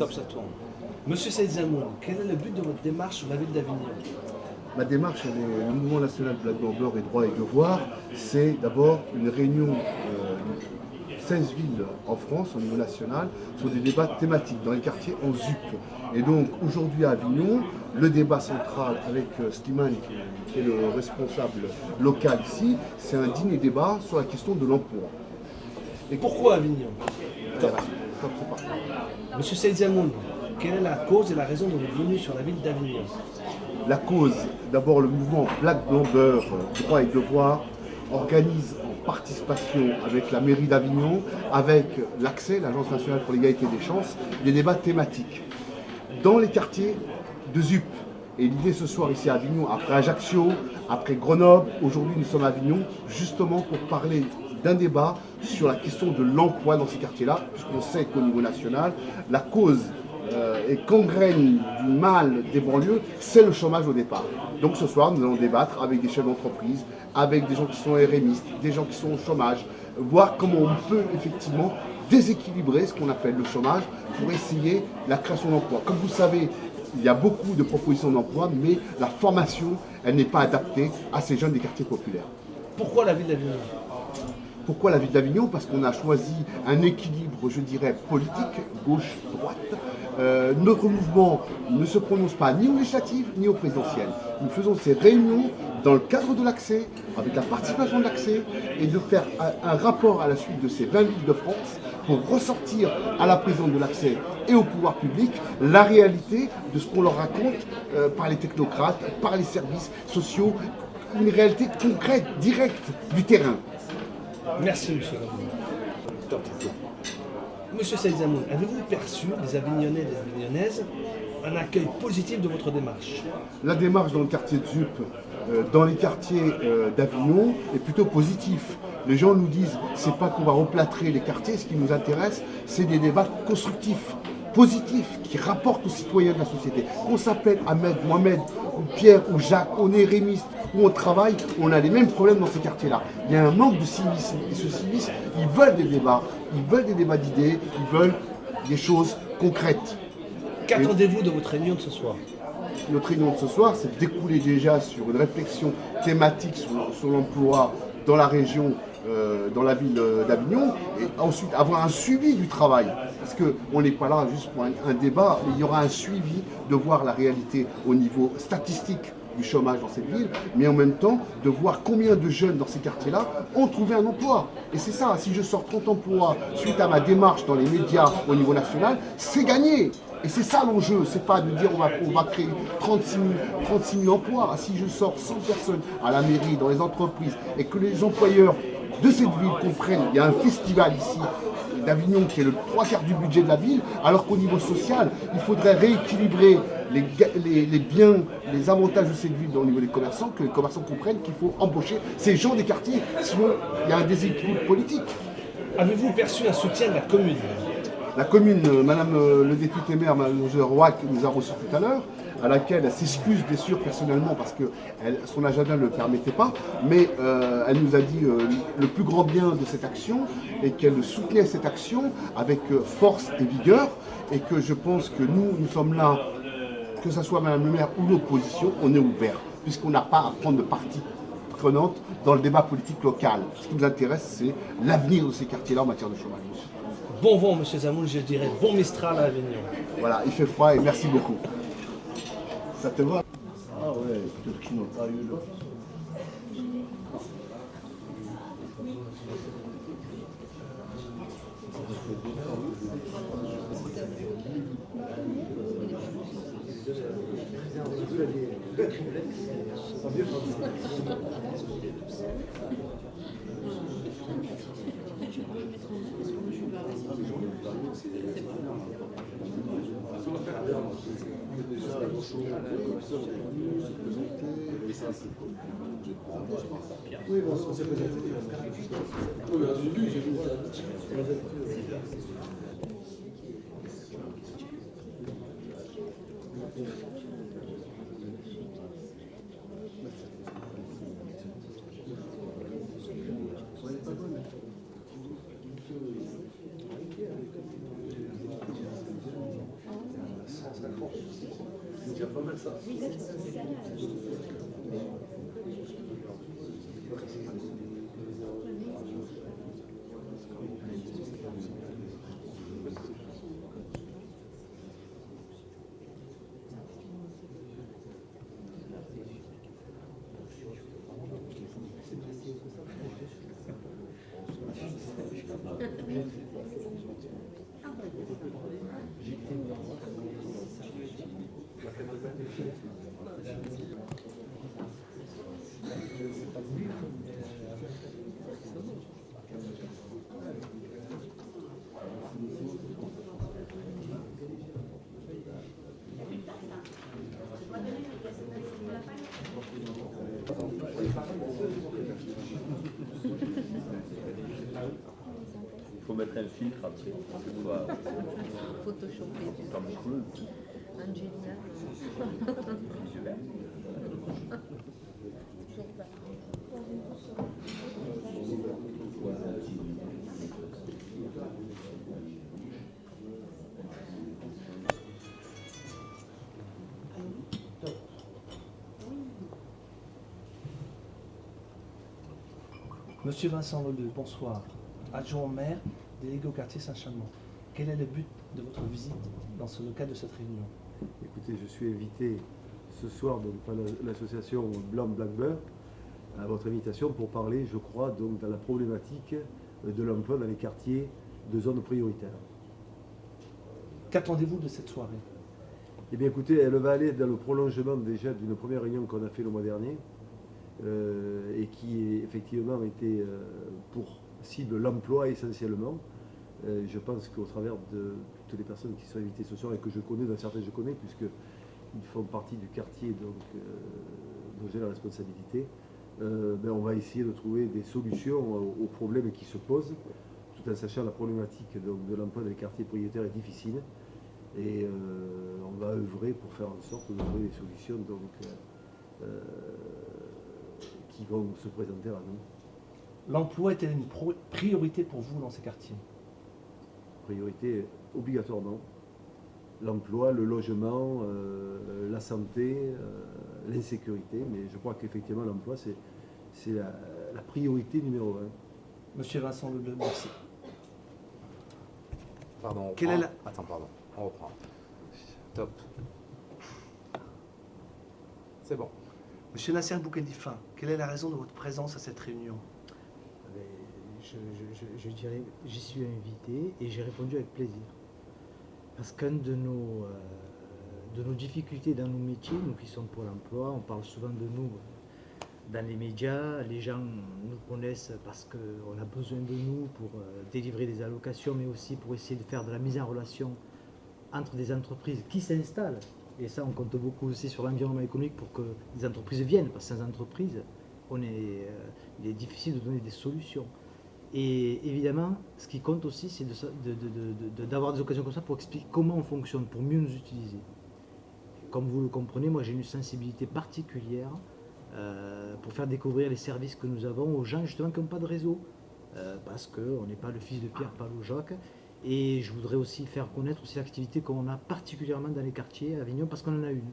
Top, ça tourne. Monsieur Saïd Zamoun, quel est le but de votre démarche sur la ville d'Avignon? Ma démarche, le mouvement national Black Blanc Beurre et droit et devoir, c'est d'abord une réunion 16 villes en France, au niveau national, sur des débats thématiques dans les quartiers en ZUP. Et donc aujourd'hui à Avignon, le débat central avec Slimane, qui est le responsable local ici, c'est un dîner débat sur la question de l'emploi. Et pourquoi Avignon? Top. Top, c'est parti. Monsieur Saïd Zamoun, quelle est la cause et la raison de votre venue sur la ville d'Avignon? La cause, d'abord le mouvement Black Blanc Beurre, droit et devoir, organise en participation avec la mairie d'Avignon, avec l'ACCES, l'Agence nationale pour l'égalité des chances, des débats thématiques dans les quartiers de ZUP. Et l'idée ce soir ici à Avignon, après Ajaccio, après Grenoble, aujourd'hui nous sommes à Avignon, justement pour parler d'un débat sur la question de l'emploi dans ces quartiers-là, puisqu'on sait qu'au niveau national, la cause et gangrène du mal des banlieues, c'est le chômage au départ. Donc ce soir, nous allons débattre avec des chefs d'entreprise, avec des gens qui sont RMistes, des gens qui sont au chômage, voir comment on peut effectivement déséquilibrer ce qu'on appelle le chômage pour essayer la création d'emplois. Comme vous savez, il y a beaucoup de propositions d'emploi, mais la formation, elle n'est pas adaptée à ces jeunes des quartiers populaires. Pourquoi la ville d'Avignon? Pourquoi la ville d'Avignon? Parce qu'on a choisi un équilibre, je dirais, politique, gauche-droite. Notre mouvement ne se prononce pas ni aux législatives ni aux présidentielles. Nous faisons ces réunions dans le cadre de l'accès, avec la participation de l'accès, et de faire un rapport à la suite de ces 20 villes de France pour ressortir à la présidente de l'accès et au pouvoir public la réalité de ce qu'on leur raconte par les technocrates, par les services sociaux, une réalité concrète, directe du terrain. Merci, monsieur Zamoun. Top. Monsieur Saïd Zamoun, avez-vous perçu des Avignonnais et des Avignonnaises un accueil positif de votre démarche? La démarche dans le quartier de ZUP, dans les quartiers d'Avignon, est plutôt positive. Les gens nous disent, c'est pas qu'on va replâtrer les quartiers, ce qui nous intéresse, c'est des débats constructifs, positifs, qui rapportent aux citoyens de la société. Qu'on s'appelle Ahmed, Mohamed, ou Pierre, ou Jacques, on est rémiste, où on travaille, on a les mêmes problèmes dans ces quartiers-là. Il y a un manque de civisme. Et ce civisme, ils veulent des débats d'idées, ils veulent des choses concrètes. Qu'attendez-vous de votre réunion de ce soir? Notre réunion de ce soir, c'est de découler déjà sur une réflexion thématique sur l'emploi dans la région, dans la ville d'Avignon, et ensuite avoir un suivi du travail. Parce qu'on n'est pas là juste pour un débat, mais il y aura un suivi de voir la réalité au niveau statistique du chômage dans cette ville, mais en même temps de voir combien de jeunes dans ces quartiers-là ont trouvé un emploi. Et c'est ça, si je sors 30 emplois suite à ma démarche dans les médias au niveau national, c'est gagné. Et c'est ça l'enjeu, c'est pas de dire on va créer 36 000 emplois. Si je sors 100 personnes à la mairie, dans les entreprises, et que les employeurs de cette ville comprennent, il y a un festival ici d'Avignon qui est le 3/4 du budget de la ville, alors qu'au niveau social, il faudrait rééquilibrer les biens, les avantages de cette ville au niveau des commerçants, que les commerçants comprennent qu'il faut embaucher ces gens des quartiers, sinon il y a un déséquilibre politique. Avez-vous perçu un soutien de la commune? La commune, Madame le député maire, Madame Roy, qui nous a reçus tout à l'heure, à laquelle elle s'excuse bien sûr personnellement parce que son agenda ne le permettait pas, mais elle nous a dit le plus grand bien de cette action et qu'elle soutenait cette action avec force et vigueur, et que je pense que nous sommes là, que ce soit Madame le maire ou l'opposition, on est ouvert, puisqu'on n'a pas à prendre de parti prenante dans le débat politique local. Ce qui nous intéresse, c'est l'avenir de ces quartiers-là en matière de chômage. Bon vent, monsieur Zamoun, je dirais bon Mistral à Avignon. Voilà, il fait froid et merci beaucoup. Ça te va? Ah ouais, peut-être qu'ils n'ont pas eu le... Oui, bon, on s'est présenté. Oui, j'ai vu. C'est pas mal ça. Il faut mettre un filtre après, pour que ce soit Photoshopé. comme cool. Angelina. Super. Monsieur Vincent Leleu, bonsoir. Adjoint au maire, délégué au quartier Saint-Chamond. Quel est le but de votre visite dans le cadre de cette réunion? Écoutez, je suis invité ce soir donc, par l'association Blanc Black Beurre à votre invitation pour parler, je crois, donc, dans la problématique de l'emploi dans les quartiers de zones prioritaires. Qu'attendez-vous de cette soirée? Eh bien écoutez, elle va aller dans le prolongement déjà d'une première réunion qu'on a fait le mois dernier et qui effectivement était pour cible l'emploi essentiellement. Je pense qu'au travers de toutes les personnes qui sont invitées ce soir et que je connais, dans certains je connais, puisqu'ils font partie du quartier donc, dont j'ai la responsabilité, on va essayer de trouver des solutions aux problèmes qui se posent, tout en sachant la problématique donc, de l'emploi dans les quartiers prioritaires est difficile. Et on va œuvrer pour faire en sorte de trouver des solutions donc, qui vont se présenter à nous. L'emploi est-elle une priorité pour vous dans ces quartiers? Priorité obligatoirement. L'emploi, le logement, la santé, l'insécurité, mais je crois qu'effectivement l'emploi c'est la priorité numéro 1. Monsieur Vincent Leleu, merci. Pardon, on Quelle reprend. est la- Attends, pardon, on reprend. Top. C'est bon. Monsieur Nasser Boukhelifa, quelle est la raison de votre présence à cette réunion? Mais je dirais, j'y suis invité et j'ai répondu avec plaisir. Parce qu'une de nos difficultés dans nos métiers, nous qui sommes pour l'emploi, on parle souvent de nous dans les médias, les gens nous connaissent parce qu'on a besoin de nous pour délivrer des allocations, mais aussi pour essayer de faire de la mise en relation entre des entreprises qui s'installent. Et ça, on compte beaucoup aussi sur l'environnement économique pour que des entreprises viennent, parce que sans entreprises, il est difficile de donner des solutions. Et évidemment, ce qui compte aussi, c'est d'avoir des occasions comme ça pour expliquer comment on fonctionne, pour mieux nous utiliser. Comme vous le comprenez, moi j'ai une sensibilité particulière pour faire découvrir les services que nous avons aux gens justement qui n'ont pas de réseau. Parce qu'on n'est pas le fils de Pierre, Paul ou Jacques. Et je voudrais aussi faire connaître aussi l'activité qu'on a particulièrement dans les quartiers à Avignon, parce qu'on en a une.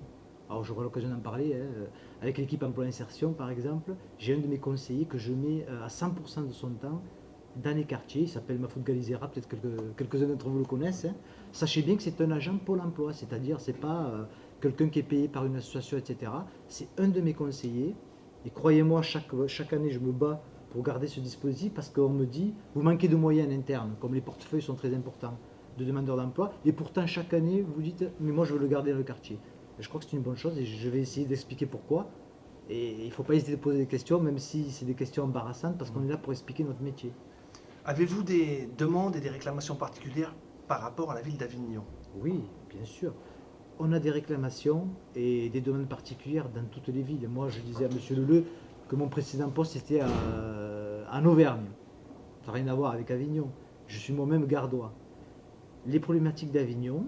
Alors j'aurai l'occasion d'en parler, avec l'équipe emploi insertion par exemple, j'ai un de mes conseillers que je mets à 100% de son temps dans les quartiers, il s'appelle Mafoud Galizera, peut-être quelques-uns d'entre vous le connaissent. Sachez bien que c'est un agent Pôle emploi, c'est-à-dire c'est pas quelqu'un qui est payé par une association, etc. C'est un de mes conseillers, et croyez-moi, chaque année je me bats pour garder ce dispositif parce qu'on me dit, vous manquez de moyens internes, comme les portefeuilles sont très importants de demandeurs d'emploi, et pourtant chaque année vous dites, mais moi je veux le garder dans le quartier. Et je crois que c'est une bonne chose et je vais essayer d'expliquer pourquoi. Et il ne faut pas hésiter de poser des questions, même si c'est des questions embarrassantes, parce qu'on est là pour expliquer notre métier. Avez-vous des demandes et des réclamations particulières par rapport à la ville d'Avignon? Oui, bien sûr. On a des réclamations et des demandes particulières dans toutes les villes. Moi, je disais à M. Leleu que mon précédent poste était en Auvergne. Ça n'a rien à voir avec Avignon. Je suis moi-même gardois. Les problématiques d'Avignon,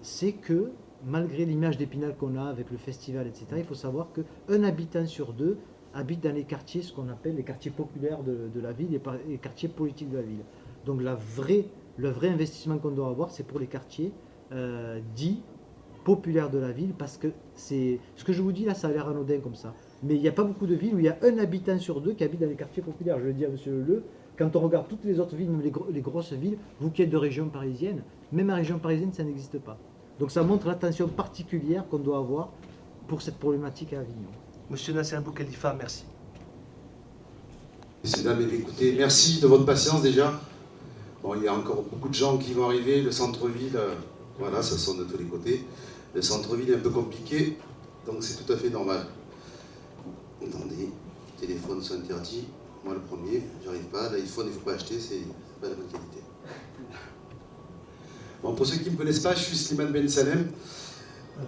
c'est que, malgré l'image d'Épinal qu'on a avec le festival, etc., il faut savoir qu'un habitant sur deux habite dans les quartiers, ce qu'on appelle les quartiers populaires de la ville, les quartiers politiques de la ville. Donc le vrai investissement qu'on doit avoir, c'est pour les quartiers dits populaire de la ville, parce que c'est ce que je vous dis là, ça a l'air anodin comme ça. Mais il n'y a pas beaucoup de villes où il y a un habitant sur deux qui habite dans les quartiers populaires. Je le dis à monsieur Leleu, quand on regarde toutes les autres villes, même les grosses villes, vous qui êtes de région parisienne, même en région parisienne, ça n'existe pas. Donc ça montre l'attention particulière qu'on doit avoir pour cette problématique à Avignon. Monsieur Nasser Boukhalifa, merci. Messieurs, dames, écoutez, merci de votre patience déjà. Bon, il y a encore beaucoup de gens qui vont arriver. Le centre-ville, voilà, ça sonne de tous les côtés. Le centre-ville est un peu compliqué, donc c'est tout à fait normal. Attendez, les téléphones sont interdits. Moi le premier, j'arrive pas. L'iPhone, il ne faut pas acheter, c'est pas de bonne qualité. Bon, pour ceux qui ne me connaissent pas, je suis Slimane Ben Salem,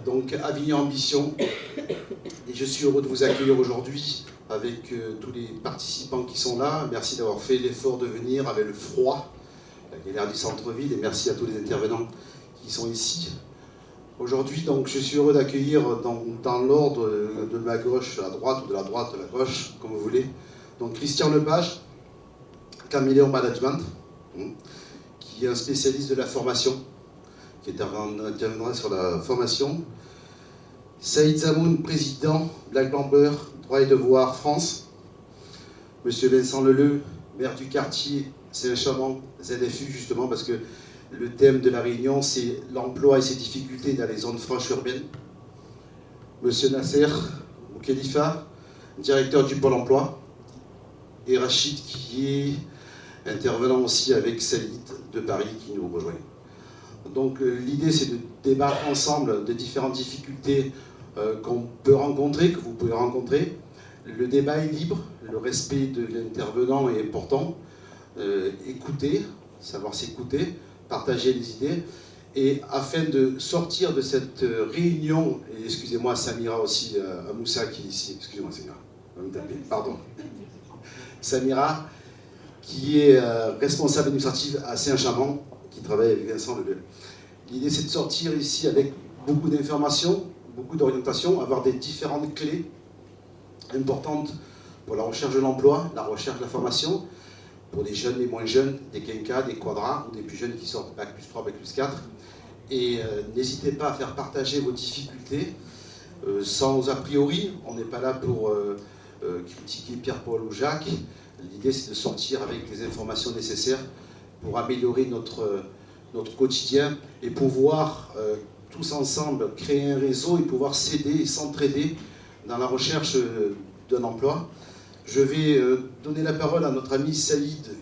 donc Avignon Ambition. Et je suis heureux de vous accueillir aujourd'hui avec tous les participants qui sont là. Merci d'avoir fait l'effort de venir avec le froid, la galère du centre-ville, et merci à tous les intervenants qui sont ici. Aujourd'hui, donc, je suis heureux d'accueillir dans l'ordre de ma gauche à droite, ou de la droite à la gauche, comme vous voulez, donc Christian Lepage, Caméléon Management, qui est un spécialiste de la formation, qui interviendra sur la formation. Saïd Zamoun, président, Black Blamber, Droit et Devoir France. Monsieur Vincent Leleu, maire du quartier Saint-Chamond, ZFU, justement, parce que le thème de la réunion, c'est l'emploi et ses difficultés dans les zones franches urbaines. Monsieur Nasser Boukhalifa, directeur du Pôle emploi. Et Rachid, qui est intervenant aussi avec Saïd de Paris, qui nous rejoint. Donc l'idée, c'est de débattre ensemble de différentes difficultés qu'on peut rencontrer, que vous pouvez rencontrer. Le débat est libre, le respect de l'intervenant est important. Écouter, savoir s'écouter, partager les idées, et afin de sortir de cette réunion, et excusez-moi Samira aussi, Moussa qui est ici, excusez-moi Samira, va me taper, pardon. Samira, qui est responsable administrative à Saint-Chamond, qui travaille avec Vincent Leleu. L'idée, c'est de sortir ici avec beaucoup d'informations, beaucoup d'orientations, avoir des différentes clés importantes pour la recherche de l'emploi, la recherche de la formation, pour des jeunes et moins jeunes, des quinquas, des quadras, ou des plus jeunes qui sortent Bac plus 3, Bac plus 4. Et n'hésitez pas à faire partager vos difficultés, sans a priori. On n'est pas là pour critiquer Pierre-Paul ou Jacques. L'idée, c'est de sortir avec les informations nécessaires pour améliorer notre quotidien et pouvoir tous ensemble créer un réseau et pouvoir s'aider et s'entraider dans la recherche d'un emploi. Je vais donner la parole à notre ami Saïd,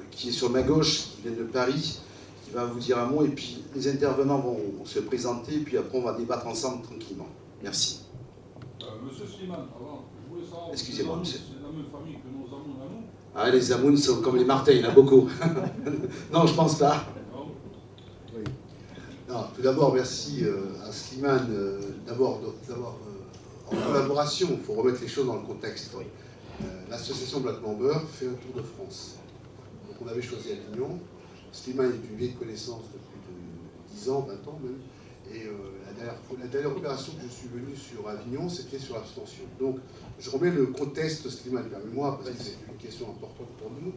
qui est sur ma gauche, qui vient de Paris, qui va vous dire un mot, et puis les intervenants vont se présenter, et puis après on va débattre ensemble tranquillement. Merci. Monsieur Slimane, avant, je voulais savoir... Excusez-moi, monsieur. C'est la même famille que nos Zamoun à nous? Ah, les Zamouns sont comme les Martins, il y en a beaucoup. Non, je pense pas. Oui. Non, tout d'abord, merci à Slimane d'abord en collaboration. Il faut remettre les choses dans le contexte. L'association Black Blamber fait un tour de France. Donc on avait choisi Avignon. Slimane est une vieille connaissance de plus de 10 ans, 20 ans même. Et la dernière opération que je suis venu sur Avignon, c'était sur l'abstention. Donc je remets le contexte Slimane vers moi, parce que c'est une question importante pour nous.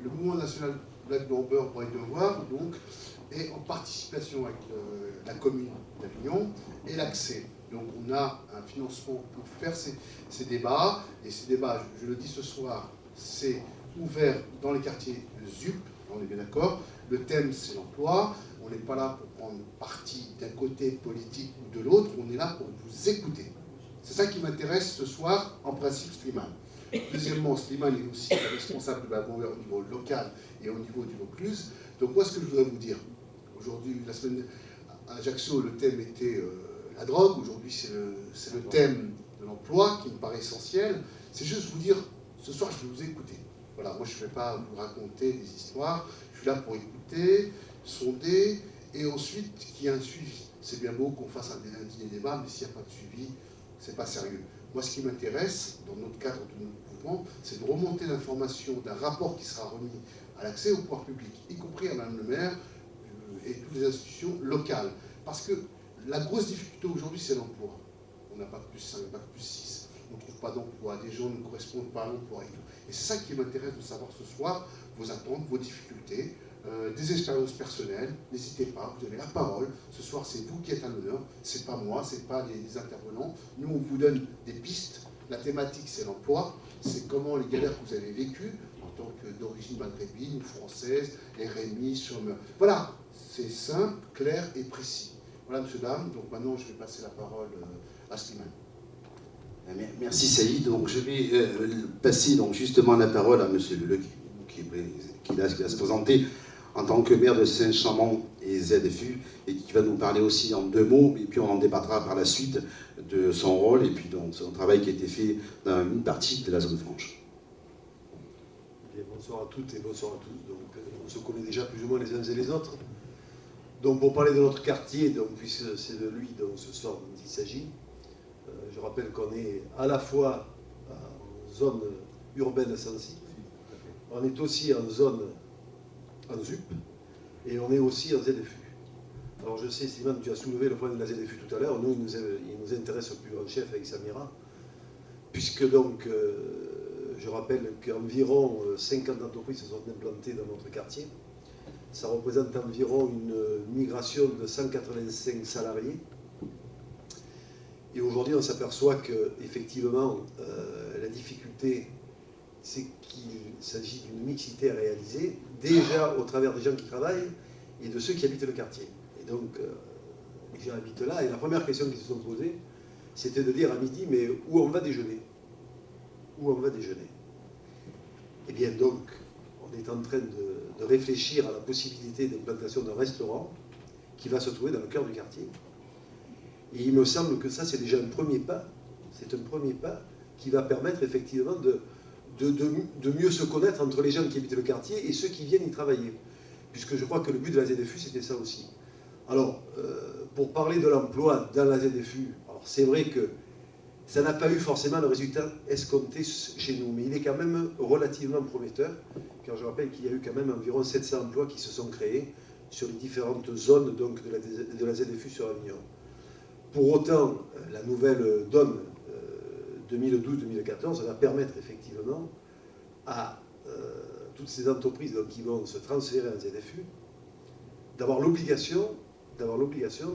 Le mouvement national Black Blamber Droit et Devoir, donc, est en participation avec la commune d'Avignon et l'accès. Donc on a un financement pour faire ces débats, et ces débats, je le dis ce soir, c'est ouvert dans les quartiers ZUP, on est bien d'accord. Le thème, c'est l'emploi. On n'est pas là pour prendre parti d'un côté politique ou de l'autre, on est là pour vous écouter. C'est ça qui m'intéresse ce soir, en principe, Slimane. Deuxièmement, Slimane est aussi responsable de la Blamber au niveau local et au niveau du Vaucluse. Donc moi, ce que je voudrais vous dire, aujourd'hui, la semaine à Ajaccio, le thème était la drogue. Aujourd'hui, c'est le thème de l'emploi qui me paraît essentiel. C'est juste vous dire, ce soir, je vais vous écouter. Voilà, moi, je ne vais pas vous raconter des histoires. Je suis là pour écouter, sonder, et ensuite qu'il y ait un suivi. C'est bien beau qu'on fasse un dîner débat, mais s'il n'y a pas de suivi, c'est pas sérieux. Moi, ce qui m'intéresse, dans notre cadre de notre mouvement, c'est de remonter l'information d'un rapport qui sera remis à l'accès au pouvoir public, y compris à Mme le maire et toutes les institutions locales. Parce que la grosse difficulté aujourd'hui, c'est l'emploi. On n'a pas plus 5, pas plus 6. On ne trouve pas d'emploi. Des gens ne correspondent pas à l'emploi. Et c'est ça qui m'intéresse de savoir ce soir, vos attentes, vos difficultés. des expériences personnelles. N'hésitez pas, vous avez la parole. Ce soir, c'est vous qui êtes à l'honneur, c'est pas moi, c'est pas les intervenants. Nous, on vous donne des pistes. La thématique, c'est l'emploi, c'est comment les galères que vous avez vécues en tant que d'origine maghrébine, française, RMI, chômeur. Voilà, c'est simple, clair et précis. Voilà, monsieur, dame. Donc maintenant, je vais passer la parole à Slimane. Merci Saïd. Donc je vais passer donc justement la parole à monsieur Leleu qui va se présenter en tant que maire de Saint-Chamond et ZFU et qui va nous parler aussi en 2 mots et puis on en débattra par la suite de son rôle et puis de son travail qui a été fait dans une partie de la zone franche. Bien, bonsoir à toutes et bonsoir à tous. Donc, on se connaît déjà plus ou moins les uns et les autres. Donc pour parler de notre quartier, donc, puisque c'est de lui dont ce soir dont il s'agit, je rappelle qu'on est à la fois en zone urbaine sensible, on est aussi en zone en ZUP, et on est aussi en ZFU. Alors je sais, Slimane, tu as soulevé le point de la ZFU tout à l'heure. Nous, il nous intéresse au plus grand chef avec Samira, puisque donc, je rappelle qu'environ 50 entreprises se sont implantées dans notre quartier. Ça représente environ une migration de 185 salariés. Et aujourd'hui, on s'aperçoit qu'effectivement, la difficulté, c'est qu'il s'agit d'une mixité à réaliser, déjà au travers des gens qui travaillent et de ceux qui habitent le quartier. Et donc, les gens habitent là, et la première question qu'ils se sont posées, c'était de dire à midi, mais où on va déjeuner? Où on va déjeuner? Eh bien, donc, on est en train de réfléchir à la possibilité d'implantation d'un restaurant qui va se trouver dans le cœur du quartier. Et il me semble que ça, c'est déjà un premier pas. C'est un premier pas qui va permettre effectivement de mieux se connaître entre les gens qui habitent le quartier et ceux qui viennent y travailler. Puisque je crois que le but de la ZFU, c'était ça aussi. Alors, pour parler de l'emploi dans la ZFU, c'est vrai que ça n'a pas eu forcément le résultat escompté chez nous, mais il est quand même relativement prometteur, car je rappelle qu'il y a eu quand même environ 700 emplois qui se sont créés sur les différentes zones donc, de la ZFU sur Avignon. Pour autant, la nouvelle donne 2012-2014 va permettre effectivement à toutes ces entreprises donc, qui vont se transférer en ZFU d'avoir l'obligation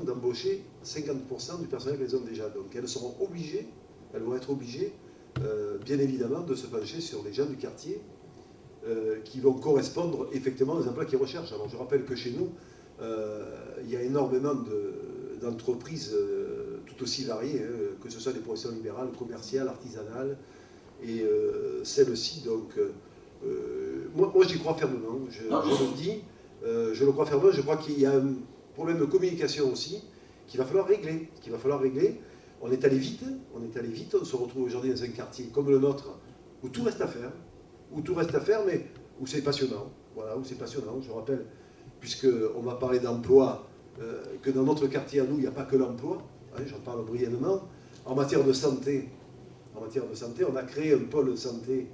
d'embaucher 50% du personnel qu'elles ont déjà. Donc elles seront obligées, elles vont être obligées, bien évidemment, de se pencher sur les gens du quartier qui vont correspondre effectivement aux emplois qu'ils recherchent. Alors je rappelle que chez nous, il y a énormément d'entreprises tout aussi variées, hein, que ce soit des professions libérales, commerciales, artisanales, et celles-ci, donc, moi j'y crois fermement, je le dis, je le crois fermement, je crois qu'il y a un problème de communication aussi, qu'il va falloir régler, On est allé vite, on se retrouve aujourd'hui dans un quartier comme le nôtre, où tout reste à faire, mais où c'est passionnant, voilà, où c'est passionnant, je rappelle, puisqu'on m'a parlé d'emploi, que dans notre quartier à nous, il n'y a pas que l'emploi, hein, j'en parle brièvement. En matière de santé, on a créé un pôle de santé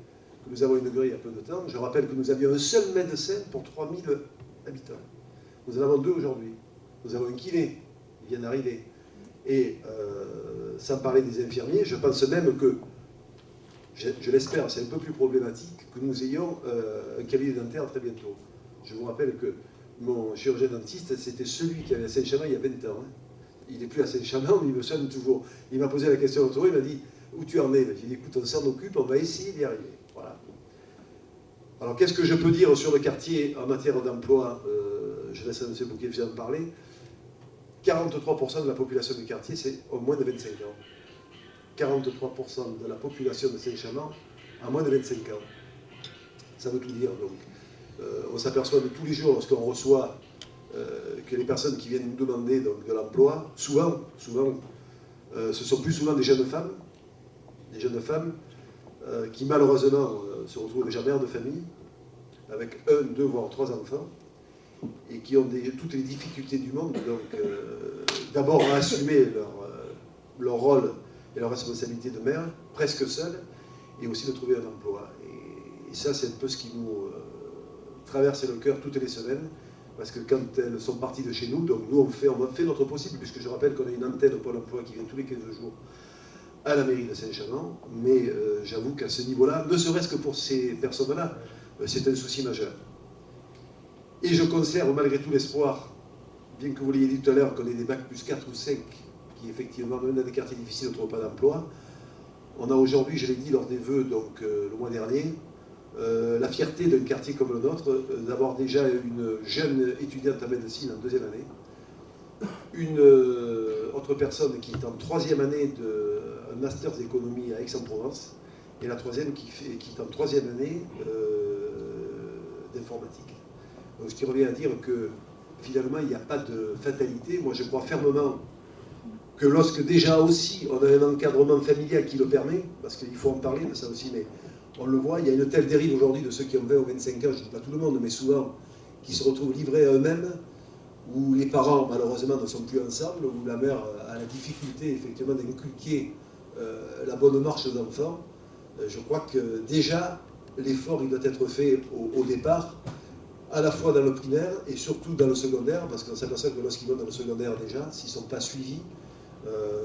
que nous avons inauguré il y a peu de temps. Je rappelle que nous avions un seul médecin pour 3000 habitants. Nous en avons 2 aujourd'hui. Nous avons un kiné, il vient d'arriver. Et sans parler des infirmiers, je pense même que, je l'espère, c'est un peu plus problématique, que nous ayons un cabinet dentaire très bientôt. Je vous rappelle que mon chirurgien dentiste, c'était celui qui avait à Saint-Chamond il y a 20 ans. Hein. Il n'est plus à Saint-Chamond, mais il me sonne toujours. Il m'a posé la question l'autre jour, il m'a dit « Où tu en es ?» J'ai dit « Écoute, on s'en occupe, on va essayer d'y arriver. » Voilà. Alors, qu'est-ce que je peux dire sur le quartier en matière d'emploi? Je laisse à M. Bouquet en parler. 43% de la population du quartier, c'est au moins de 25 ans. 43% de la population de Saint-Chamond a moins de 25 ans. Ça veut tout dire, donc. On s'aperçoit de tous les jours, lorsqu'on reçoit que les personnes qui viennent nous demander donc, de l'emploi, souvent, ce sont plus souvent des jeunes femmes qui malheureusement se retrouvent déjà mères de famille, avec 1, 2, voire 3 enfants, et qui ont toutes les difficultés du monde, donc d'abord à assumer leur rôle et leur responsabilité de mère, presque seules, et aussi de trouver un emploi. Et ça, c'est un peu ce qui nous traverse le cœur toutes les semaines, parce que quand elles sont parties de chez nous, donc nous on fait notre possible, puisque je rappelle qu'on a une antenne Pôle emploi qui vient tous les 15 jours à la mairie de Saint-Chamond, mais j'avoue qu'à ce niveau-là, ne serait-ce que pour ces personnes-là, c'est un souci majeur. Et je conserve malgré tout l'espoir, bien que vous l'ayez dit tout à l'heure, qu'on ait des bacs plus 4 ou 5, qui effectivement, même dans des quartiers difficiles, ne trouvent pas d'emploi. On a aujourd'hui, je l'ai dit lors des vœux donc, le mois dernier, la fierté d'un quartier comme le nôtre, d'avoir déjà une jeune étudiante en médecine en 2e année, une autre personne qui est en 3e année d'un master d'économie à Aix-en-Provence, et la 3e qui est en 3e année d'informatique. Donc, ce qui revient à dire que finalement il n'y a pas de fatalité. Moi je crois fermement que lorsque déjà aussi on a un encadrement familial qui le permet, parce qu'il faut en parler de ça aussi, mais on le voit, il y a une telle dérive aujourd'hui de ceux qui ont 20 ou 25 ans, je ne dis pas tout le monde, mais souvent, qui se retrouvent livrés à eux-mêmes, où les parents malheureusement ne sont plus ensemble, où la mère a la difficulté effectivement d'inculquer la bonne marche aux enfants. Je crois que déjà l'effort il doit être fait au départ, à la fois dans le primaire et surtout dans le secondaire, parce qu'on s'aperçoit que lorsqu'ils vont dans le secondaire déjà, s'ils ne sont pas suivis,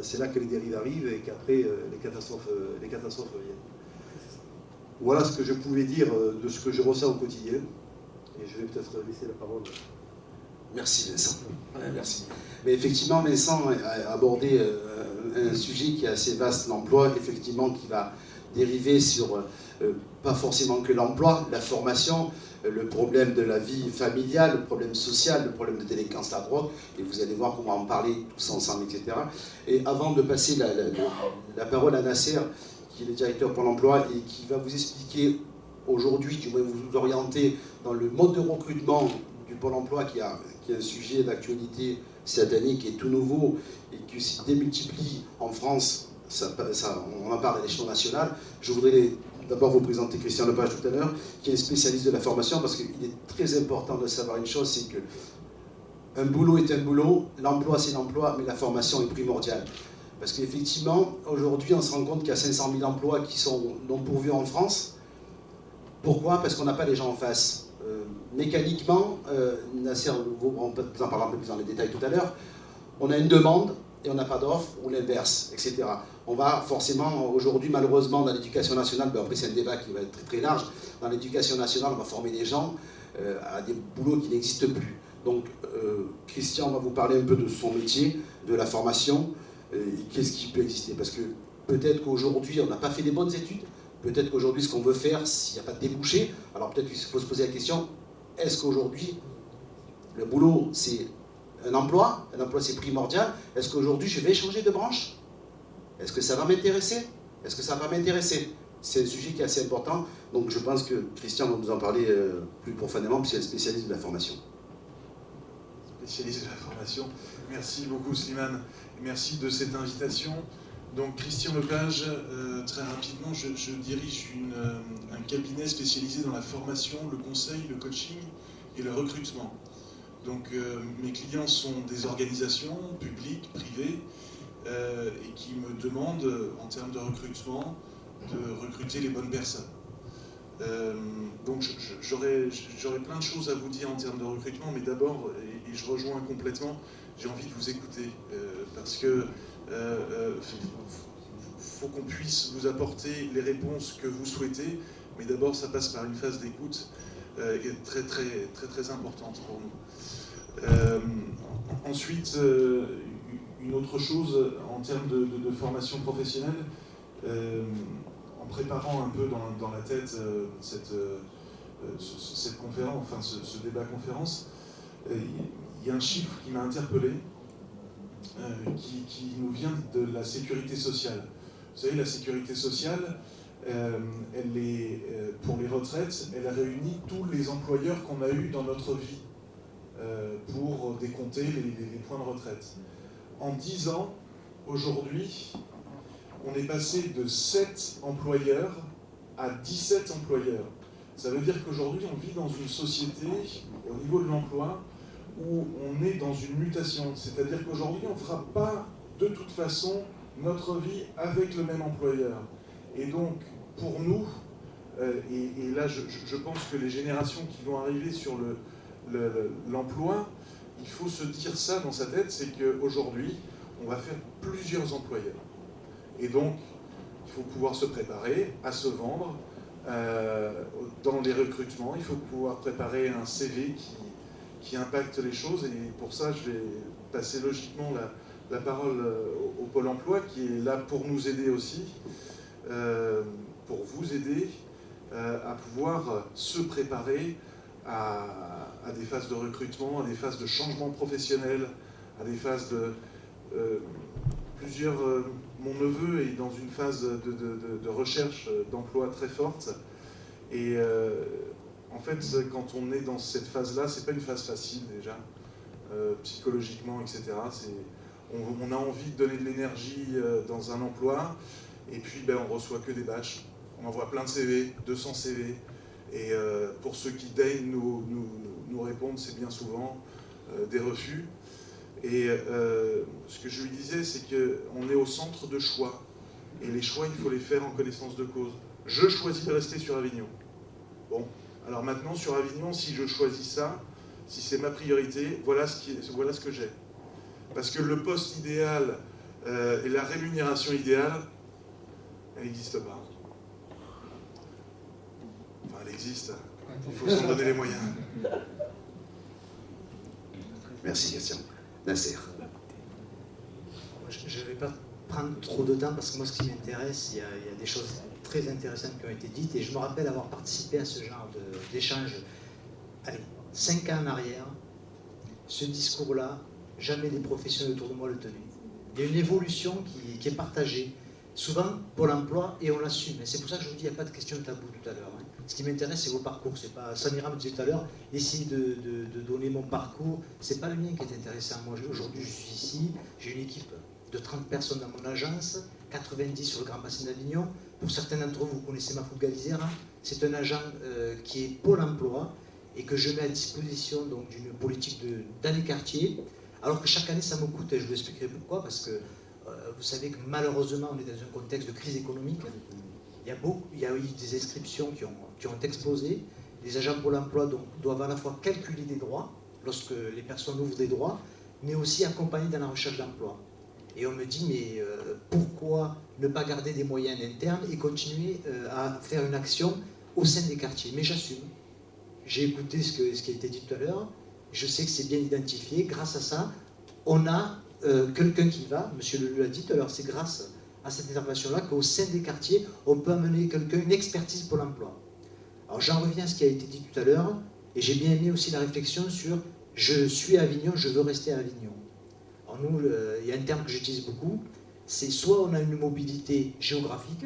c'est là que les dérives arrivent et qu'après les catastrophes viennent. Voilà ce que je pouvais dire de ce que je ressens au quotidien. Et je vais peut-être laisser la parole. Merci Vincent. Merci. Mais effectivement, Vincent a abordé un sujet qui est assez vaste, l'emploi, effectivement, qui va dériver sur pas forcément que l'emploi, la formation, le problème de la vie familiale, le problème social, le problème de délinquance, la drogue, et vous allez voir comment en parler tous ensemble, etc. Et avant de passer la parole à Nasser, qui est le directeur pour l'emploi et qui va vous expliquer aujourd'hui, du moins vous orienter dans le mode de recrutement du Pôle emploi, qui est un sujet d'actualité cette année, qui est tout nouveau et qui se démultiplie en France, on en parle à l'échelon national. Je voudrais d'abord vous présenter Christian Lepage tout à l'heure, qui est spécialiste de la formation, parce qu'il est très important de savoir une chose, c'est que un boulot est un boulot, l'emploi c'est l'emploi, mais la formation est primordiale. Parce qu'effectivement, aujourd'hui, on se rend compte qu'il y a 500 000 emplois qui sont non pourvus en France. Pourquoi? Parce qu'on n'a pas les gens en face. Mécaniquement, Nasser, on peut en parler un peu plus dans les détails tout à l'heure, on a une demande et on n'a pas d'offre, ou l'inverse, etc. On va forcément, aujourd'hui, malheureusement, dans l'éducation nationale, après c'est un débat qui va être très, très large, dans l'éducation nationale, on va former des gens à des boulots qui n'existent plus. Donc, Christian va vous parler un peu de son métier, de la formation, qu'est-ce qui peut exister. Parce que peut-être qu'aujourd'hui, on n'a pas fait des bonnes études, peut-être qu'aujourd'hui, ce qu'on veut faire, s'il n'y a pas de débouché, alors peut-être qu'il faut se poser la question, est-ce qu'aujourd'hui, le boulot, c'est un emploi c'est primordial, est-ce qu'aujourd'hui, je vais changer de branche? Est-ce que ça va m'intéresser? Est-ce que ça va m'intéresser? C'est un sujet qui est assez important, donc je pense que Christian va nous en parler plus profondément, puisqu'il est spécialiste de la formation. Spécialiste de la formation. Merci beaucoup Slimane, merci de cette invitation. Donc Christian Lepage, très rapidement, je dirige un cabinet spécialisé dans la formation, le conseil, le coaching et le recrutement. Donc mes clients sont des organisations publiques, privées, et qui me demandent, en termes de recrutement, de recruter les bonnes personnes. Donc j'aurais plein de choses à vous dire en termes de recrutement, mais d'abord, et je rejoins complètement, j'ai envie de vous écouter, parce que faut qu'on puisse vous apporter les réponses que vous souhaitez, mais d'abord ça passe par une phase d'écoute très importante pour nous. Ensuite, une autre chose en termes de formation professionnelle, en préparant un peu dans la tête cette conférence, enfin ce débat conférence, il y a un chiffre qui m'a interpellé, qui nous vient de la sécurité sociale. Vous savez, la sécurité sociale, elle est, pour les retraites, elle réunit tous les employeurs qu'on a eus dans notre vie pour décompter les points de retraite. En 10 ans, aujourd'hui, on est passé de 7 employeurs à 17 employeurs. Ça veut dire qu'aujourd'hui, on vit dans une société, au niveau de l'emploi, où on est dans une mutation. C'est-à-dire qu'aujourd'hui, on ne fera pas de toute façon notre vie avec le même employeur. Et donc, pour nous, et là je pense que les générations qui vont arriver sur l'emploi, il faut se dire ça dans sa tête, c'est qu'aujourd'hui, on va faire plusieurs employeurs. Et donc, il faut pouvoir se préparer à se vendre dans les recrutements, il faut pouvoir préparer un CV qui impactent les choses. Et pour ça, je vais passer logiquement la parole au Pôle emploi, qui est là pour nous aider aussi, pour vous aider à pouvoir se préparer à des phases de recrutement, à des phases de changement professionnel, à des phases de... mon neveu est dans une phase de recherche d'emploi très forte. Et en fait, quand on est dans cette phase-là, c'est pas une phase facile déjà, psychologiquement, etc. On a envie de donner de l'énergie dans un emploi, et puis on reçoit que des bâches. On envoie plein de CV, 200 CV, et pour ceux qui daignent nous répondre, c'est bien souvent des refus. Et ce que je lui disais, c'est qu'on est au centre de choix, et les choix, il faut les faire en connaissance de cause. Je choisis de rester sur Avignon. Bon, alors maintenant, sur Avignon, si je choisis ça, si c'est ma priorité, voilà ce que j'ai. Parce que le poste idéal et la rémunération idéale, elle n'existe pas. Enfin, elle existe. Il faut s'en donner les moyens. Merci, Christian. Nasser. Je ne vais pas prendre trop de temps parce que moi, ce qui m'intéresse, il y a des choses très intéressantes qui ont été dites et je me rappelle avoir participé à ce genre d'échange. Allez, 5 ans en arrière, ce discours-là, jamais les professionnels autour de moi le tenaient. Il y a une évolution qui est partagée, souvent pour l'emploi, et on l'assume. Et c'est pour ça que je vous dis, il n'y a pas de question tabou tout à l'heure. Hein. Ce qui m'intéresse, c'est vos parcours. C'est pas, Samira me disait tout à l'heure, essayer de donner mon parcours, c'est pas le mien qui est intéressant. Moi, aujourd'hui, je suis ici, j'ai une équipe de 30 personnes dans mon agence, 90 sur le Grand Bassin d'Avignon. Pour certains d'entre vous, vous connaissez Mahfoud Galizera. C'est un agent qui est Pôle emploi et que je mets à disposition d'une politique dans les quartiers. Alors que chaque année, ça me coûte, et je vous expliquerai pourquoi, parce que vous savez que malheureusement, on est dans un contexte de crise économique. Il y a eu des inscriptions qui ont explosé. Les agents Pôle emploi doivent à la fois calculer des droits, lorsque les personnes ouvrent des droits, mais aussi accompagner dans la recherche d'emploi. Et on me dit, mais pourquoi ne pas garder des moyens internes et continuer à faire une action au sein des quartiers? Mais j'assume. J'ai écouté ce qui a été dit tout à l'heure. Je sais que c'est bien identifié. Grâce à ça, on a quelqu'un qui va, M. Lelu l'a dit tout à l'heure, c'est grâce à cette intervention-là qu'au sein des quartiers, on peut amener quelqu'un, une expertise pour l'emploi. Alors j'en reviens à ce qui a été dit tout à l'heure, et j'ai bien aimé aussi la réflexion sur « je suis à Avignon, je veux rester à Avignon ». Alors nous, il y a un terme que j'utilise beaucoup, c'est soit on a une mobilité géographique,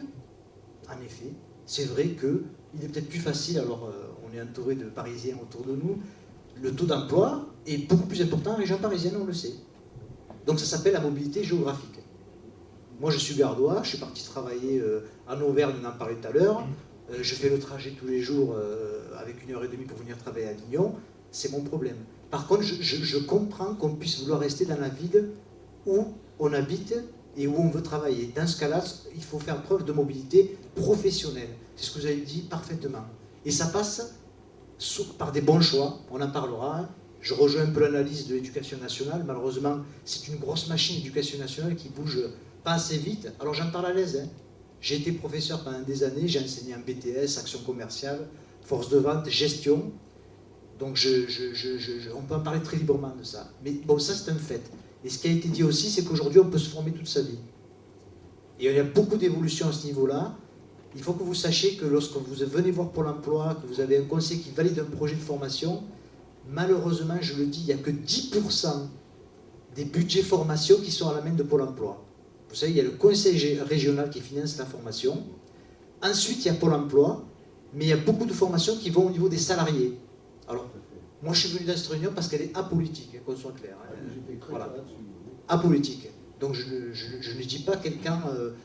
en effet, c'est vrai qu'il est peut-être plus facile, alors on est entouré de Parisiens autour de nous, le taux d'emploi est beaucoup plus important en région parisienne, on le sait. Donc ça s'appelle la mobilité géographique. Moi je suis gardois, je suis parti travailler en Auvergne, on en parlait tout à l'heure, je fais le trajet tous les jours avec 1h30 pour venir travailler à Avignon, c'est mon problème. Par contre, je comprends qu'on puisse vouloir rester dans la ville où on habite et où on veut travailler. Dans ce cas-là, il faut faire preuve de mobilité professionnelle. C'est ce que vous avez dit parfaitement. Et ça passe par des bons choix, on en parlera. Je rejoins un peu l'analyse de l'éducation nationale. Malheureusement, c'est une grosse machine d'éducation nationale qui bouge pas assez vite. Alors j'en parle à l'aise. Hein. J'ai été professeur pendant des années, j'ai enseigné en BTS, action commerciale, force de vente, gestion. Donc on peut en parler très librement de ça. Mais bon, ça c'est un fait. Et ce qui a été dit aussi, c'est qu'aujourd'hui on peut se former toute sa vie. Et il y a beaucoup d'évolutions à ce niveau-là. Il faut que vous sachiez que lorsque vous venez voir Pôle emploi, que vous avez un conseil qui valide un projet de formation, malheureusement, je le dis, il n'y a que 10% des budgets formation qui sont à la main de Pôle emploi. Vous savez, il y a le conseil régional qui finance la formation. Ensuite, il y a Pôle emploi, mais il y a beaucoup de formations qui vont au niveau des salariés. Alors, moi, je suis venu dans cette réunion parce qu'elle est apolitique, qu'on soit clair. Voilà. Apolitique. Donc, je ne dis pas quelqu'un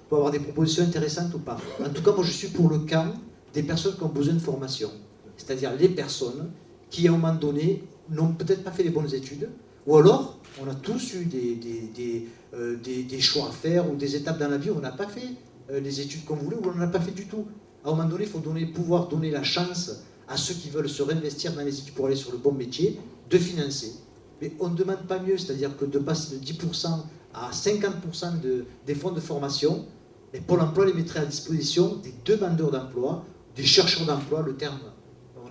peut avoir des propositions intéressantes ou pas. En tout cas, moi, je suis pour le camp des personnes qui ont besoin de formation. C'est-à-dire les personnes qui, à un moment donné, n'ont peut-être pas fait les bonnes études, ou alors, on a tous eu des choix à faire, ou des étapes dans la vie où on n'a pas fait les études qu'on voulait, ou on n'en a pas fait du tout. À un moment donné, il faut pouvoir donner la chance à ceux qui veulent se réinvestir dans les études pour aller sur le bon métier, de financer. Mais on ne demande pas mieux, c'est-à-dire que de passer de 10% à 50% des fonds de formation, mais Pôle emploi les mettrait à disposition des demandeurs d'emploi, des chercheurs d'emploi, le terme,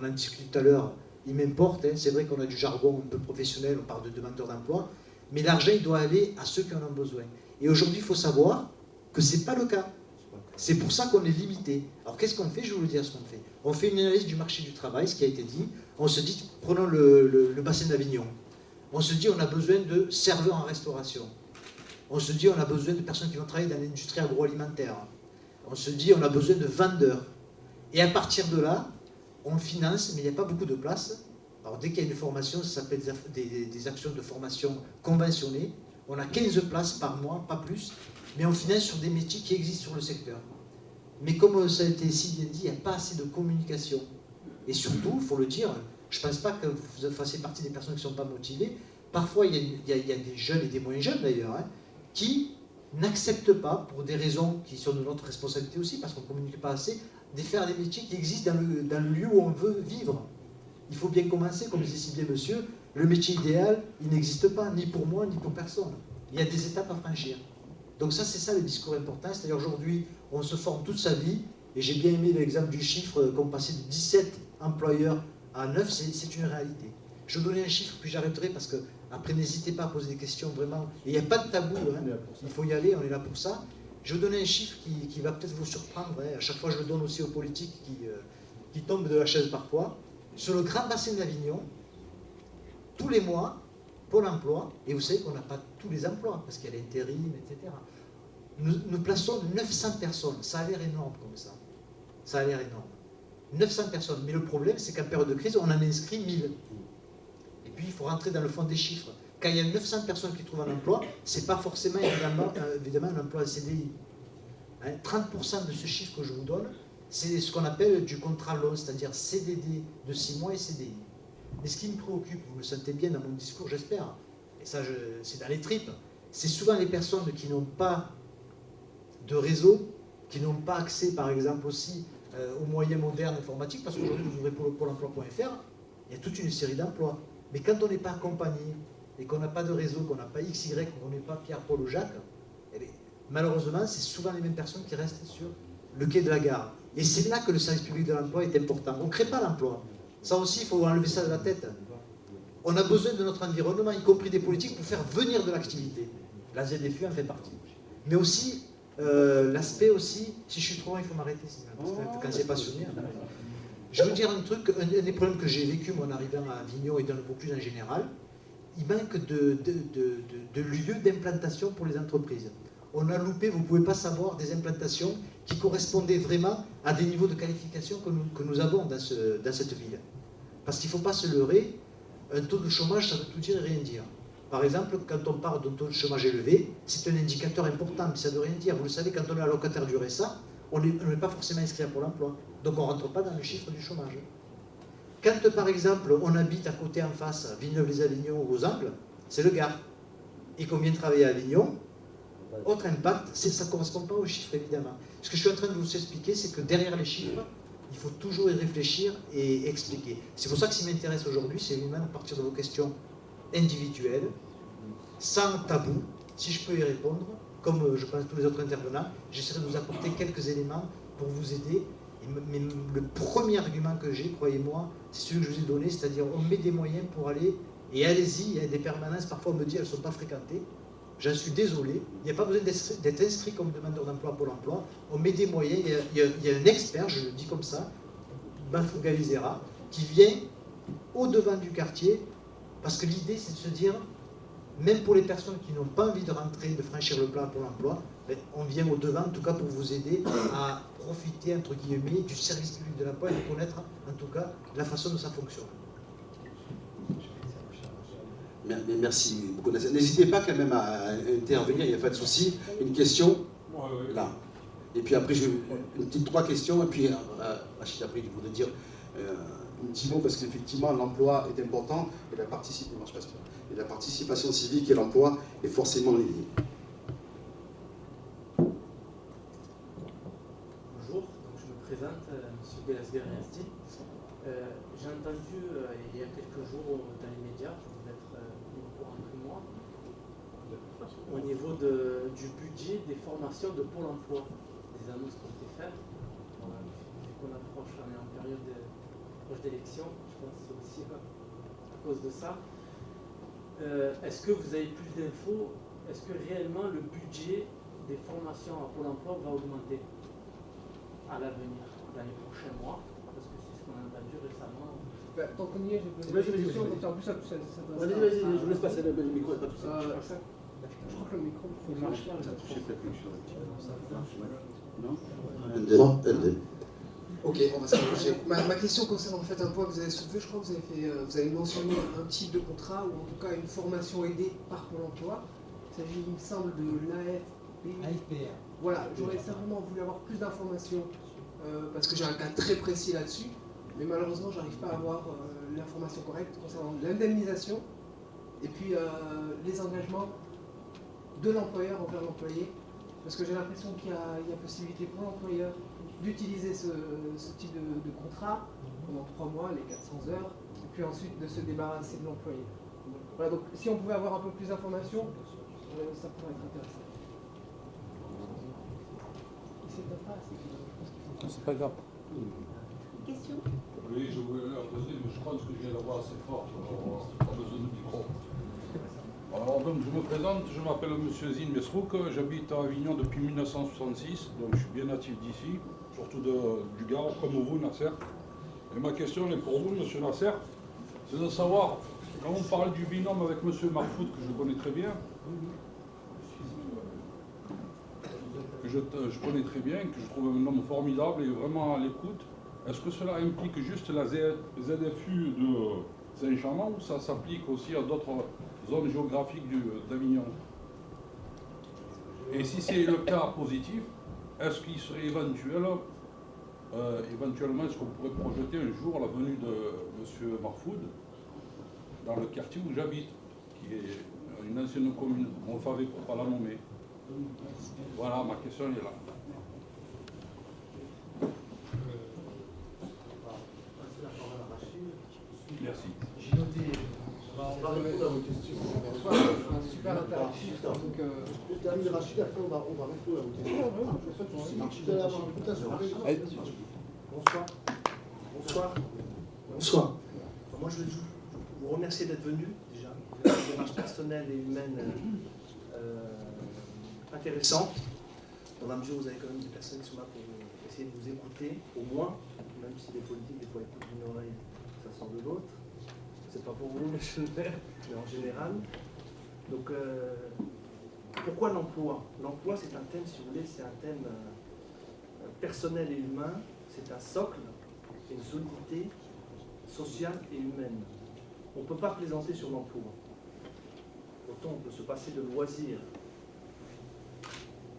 on en discutait tout à l'heure, il m'importe, hein, c'est vrai qu'on a du jargon un peu professionnel, on parle de demandeurs d'emploi, mais l'argent, il doit aller à ceux qui en ont besoin. Et aujourd'hui, il faut savoir que ce n'est pas le cas. C'est pour ça qu'on est limité. Alors qu'est-ce qu'on fait? Je vais vous dire ce qu'on fait. On fait une analyse du marché du travail, ce qui a été dit. On se dit, prenons le bassin d'Avignon. On se dit, on a besoin de serveurs en restauration. On se dit, on a besoin de personnes qui vont travailler dans l'industrie agroalimentaire. On se dit, on a besoin de vendeurs. Et à partir de là, on finance, mais il n'y a pas beaucoup de place. Alors dès qu'il y a une formation, ça s'appelle des actions de formation conventionnées. On a 15 places par mois, pas plus, mais on finance sur des métiers qui existent sur le secteur. Mais comme ça a été si bien dit, il n'y a pas assez de communication. Et surtout, il faut le dire, je ne pense pas que vous fassiez partie des personnes qui ne sont pas motivées. Parfois, il y a des jeunes et des moins jeunes d'ailleurs, hein, qui n'acceptent pas, pour des raisons qui sont de notre responsabilité aussi, parce qu'on ne communique pas assez, de faire des métiers qui existent dans le lieu où on veut vivre. Il faut bien commencer, comme disait si bien monsieur, le métier idéal, il n'existe pas, ni pour moi, ni pour personne. Il y a des étapes à franchir. Donc ça, c'est ça le discours important. C'est-à-dire aujourd'hui, on se forme toute sa vie, et j'ai bien aimé l'exemple du chiffre qu'on passait de 17 employeurs à 9, c'est une réalité. Je vais donner un chiffre, puis j'arrêterai, parce que après, n'hésitez pas à poser des questions, vraiment. Et il n'y a pas de tabou, hein. Il faut y aller, on est là pour ça. Je vais donner un chiffre qui va peut-être vous surprendre, hein. À chaque fois, je le donne aussi aux politiques qui tombent de la chaise parfois. Sur le grand bassin d'Avignon, tous les mois, Pôle emploi, et vous savez qu'on n'a pas tous les emplois, parce qu'il y a l'intérim, etc. Nous plaçons 900 personnes. Ça a l'air énorme comme ça. Ça a l'air énorme. 900 personnes. Mais le problème, c'est qu'en période de crise, on en inscrit 1000. Et puis, il faut rentrer dans le fond des chiffres. Quand il y a 900 personnes qui trouvent un emploi, ce n'est pas forcément évidemment un emploi en CDI. Hein, 30% de ce chiffre que je vous donne, c'est ce qu'on appelle du contrat long, c'est-à-dire CDD de 6 mois et CDI. Mais ce qui me préoccupe, vous le sentez bien dans mon discours, j'espère, et ça c'est dans les tripes, c'est souvent les personnes qui n'ont pas de réseau, qui n'ont pas accès par exemple aussi aux moyens modernes informatiques, parce qu'aujourd'hui vous ouvrez Pôle emploi.fr, il y a toute une série d'emplois. Mais quand on n'est pas accompagné, et qu'on n'a pas de réseau, qu'on n'a pas XY, qu'on n'est pas Pierre, Paul ou Jacques, eh bien, malheureusement c'est souvent les mêmes personnes qui restent sur le quai de la gare. Et c'est là que le service public de l'emploi est important. On ne crée pas l'emploi. Ça aussi, il faut enlever ça de la tête. On a besoin de notre environnement, y compris des politiques, pour faire venir de l'activité. La ZFU en fait partie. Mais aussi, l'aspect aussi, si je suis trop loin, il faut m'arrêter, quand c'est passionné. Je veux dire un truc, un des problèmes que j'ai vécu, moi, en arrivant à Avignon et dans le Vaucluse en général, il manque de lieux d'implantation pour les entreprises. On a loupé, vous ne pouvez pas savoir, des implantations qui correspondaient vraiment à des niveaux de qualification que nous avons dans cette ville. Parce qu'il ne faut pas se leurrer, un taux de chômage, ça veut tout dire et rien dire. Par exemple, quand on parle d'un taux de chômage élevé, c'est un indicateur important, mais ça ne veut rien dire. Vous le savez, quand on est allocataire du RSA, on n'est pas forcément inscrit à Pôle emploi. Donc on ne rentre pas dans le chiffre du chômage. Quand, par exemple, on habite à côté en face, à Villeneuve-les-Avignon ou aux Angles, c'est le Gard. Et qu'on vient travailler à Avignon, autre impact, ça ne correspond pas aux chiffres, évidemment. Ce que je suis en train de vous expliquer, c'est que derrière les chiffres, il faut toujours y réfléchir et expliquer. C'est pour ça que ce qui m'intéresse aujourd'hui, c'est même à partir de vos questions individuelles, sans tabou, si je peux y répondre, comme je pense tous les autres intervenants, j'essaierai de vous apporter quelques éléments pour vous aider. Mais le premier argument que j'ai, croyez-moi, c'est celui que je vous ai donné, c'est-à-dire on met des moyens pour aller, et allez-y, il y a des permanences, parfois on me dit elles ne sont pas fréquentées, j'en suis désolé, il n'y a pas besoin d'être inscrit comme demandeur d'emploi à Pôle emploi, on met des moyens, il y a un expert, je le dis comme ça, Bafou Galizera, qui vient au-devant du quartier, parce que l'idée c'est de se dire, même pour les personnes qui n'ont pas envie de rentrer, de franchir le plat pour l'emploi, on vient au-devant, en tout cas pour vous aider à profiter, entre guillemets, du service public de l'emploi et de connaître, en tout cas, la façon dont ça fonctionne. Merci beaucoup. N'hésitez pas quand même à intervenir, il n'y a pas de souci. Une question là. Et puis après, une petite 3 questions, et puis Rachid, après, je voudrais dire un petit mot, parce qu'effectivement, l'emploi est important, et la participation civique et l'emploi est forcément liée. Bonjour, donc je me présente, M. Belasguer-Ernesti. J'ai entendu il y a quelques jours dans les médias, vous êtes au courant que moi, au niveau du budget des formations de Pôle emploi, des annonces qui ont été faites. Vu qu'on approche, on est en période approche d'élections, je pense que c'est aussi à cause de ça. Est-ce que vous avez plus d'infos? Est-ce que réellement le budget des formations à Pôle emploi va augmenter à l'avenir, dans les prochains mois? Parce que c'est ce qu'on a entendu récemment. Tant qu'on y est, j'ai posé Vas-y, une question, vas-y. donc en plus, ça Vas-y, je vous laisse passer le micro, pas tout ça. Je crois que le micro, il marche pas. Ok, on va s'approcher. Ma question concerne en fait un point que vous avez soulevé. Je crois que vous avez mentionné un type de contrat ou en tout cas une formation aidée par Pôle emploi. Il s'agit, il me semble, de l'AFPR. Voilà, j'aurais simplement voulu avoir plus d'informations parce que j'ai un cas très précis là-dessus, mais malheureusement, j'arrive pas à avoir l'information correcte concernant l'indemnisation et puis les engagements de l'employeur envers l'employé. Parce que j'ai l'impression qu'il y a possibilité pour l'employeur d'utiliser ce type de contrat pendant 3 mois, les 400 heures, et puis ensuite de se débarrasser de l'employé. Voilà, donc si on pouvait avoir un peu plus d'informations, ça pourrait être intéressant. C'est pas grave. Question? Oui, je voulais la poser, mais je crois que ce que je viens d'avoir assez fort, alors pas besoin de micro. Alors donc je me présente, je m'appelle Monsieur Zine Mesrouk, j'habite à Avignon depuis 1966, donc je suis bien natif d'ici, surtout du Gard, comme vous Nasser. Et ma question est pour vous, Monsieur Nasser, c'est de savoir, quand on parle du binôme avec Monsieur Marfoud, que je connais très bien, que je connais très bien, que je trouve un homme formidable et vraiment à l'écoute, est-ce que cela implique juste la ZFU de Saint-Chamond ou ça s'applique aussi à d'autres zones géographiques d'Avignon? Et si c'est le cas positif, est-ce qu'il serait éventuellement, est-ce qu'on pourrait projeter un jour la venue de M. Marfoud dans le quartier où j'habite, qui est une ancienne commune, Montfavet pour ne pas la nommer? Voilà, ma question est là. Merci. J'ai noté. On va répondre à vos questions. Super interactif. Donc, Je termine Rachid, après on va répondre à vos questions. Bonsoir. Bonsoir. Bonsoir. Moi, je veux vous remercier d'être venu, déjà. Vous avez une démarche personnelle et humaine intéressante, dans la mesure où vous avez quand même des personnes qui sont là pour essayer de vous écouter, au moins, même si les politiques, des fois, écoutent d'une oreille, ça sort de l'autre. C'est pas pour vous, monsieur le maire, mais en général. Donc, pourquoi l'emploi? L'emploi, c'est un thème, si vous voulez, c'est un thème personnel et humain, c'est un socle, c'est une solidité sociale et humaine. On ne peut pas plaisanter sur l'emploi. Autant on peut se passer de loisirs,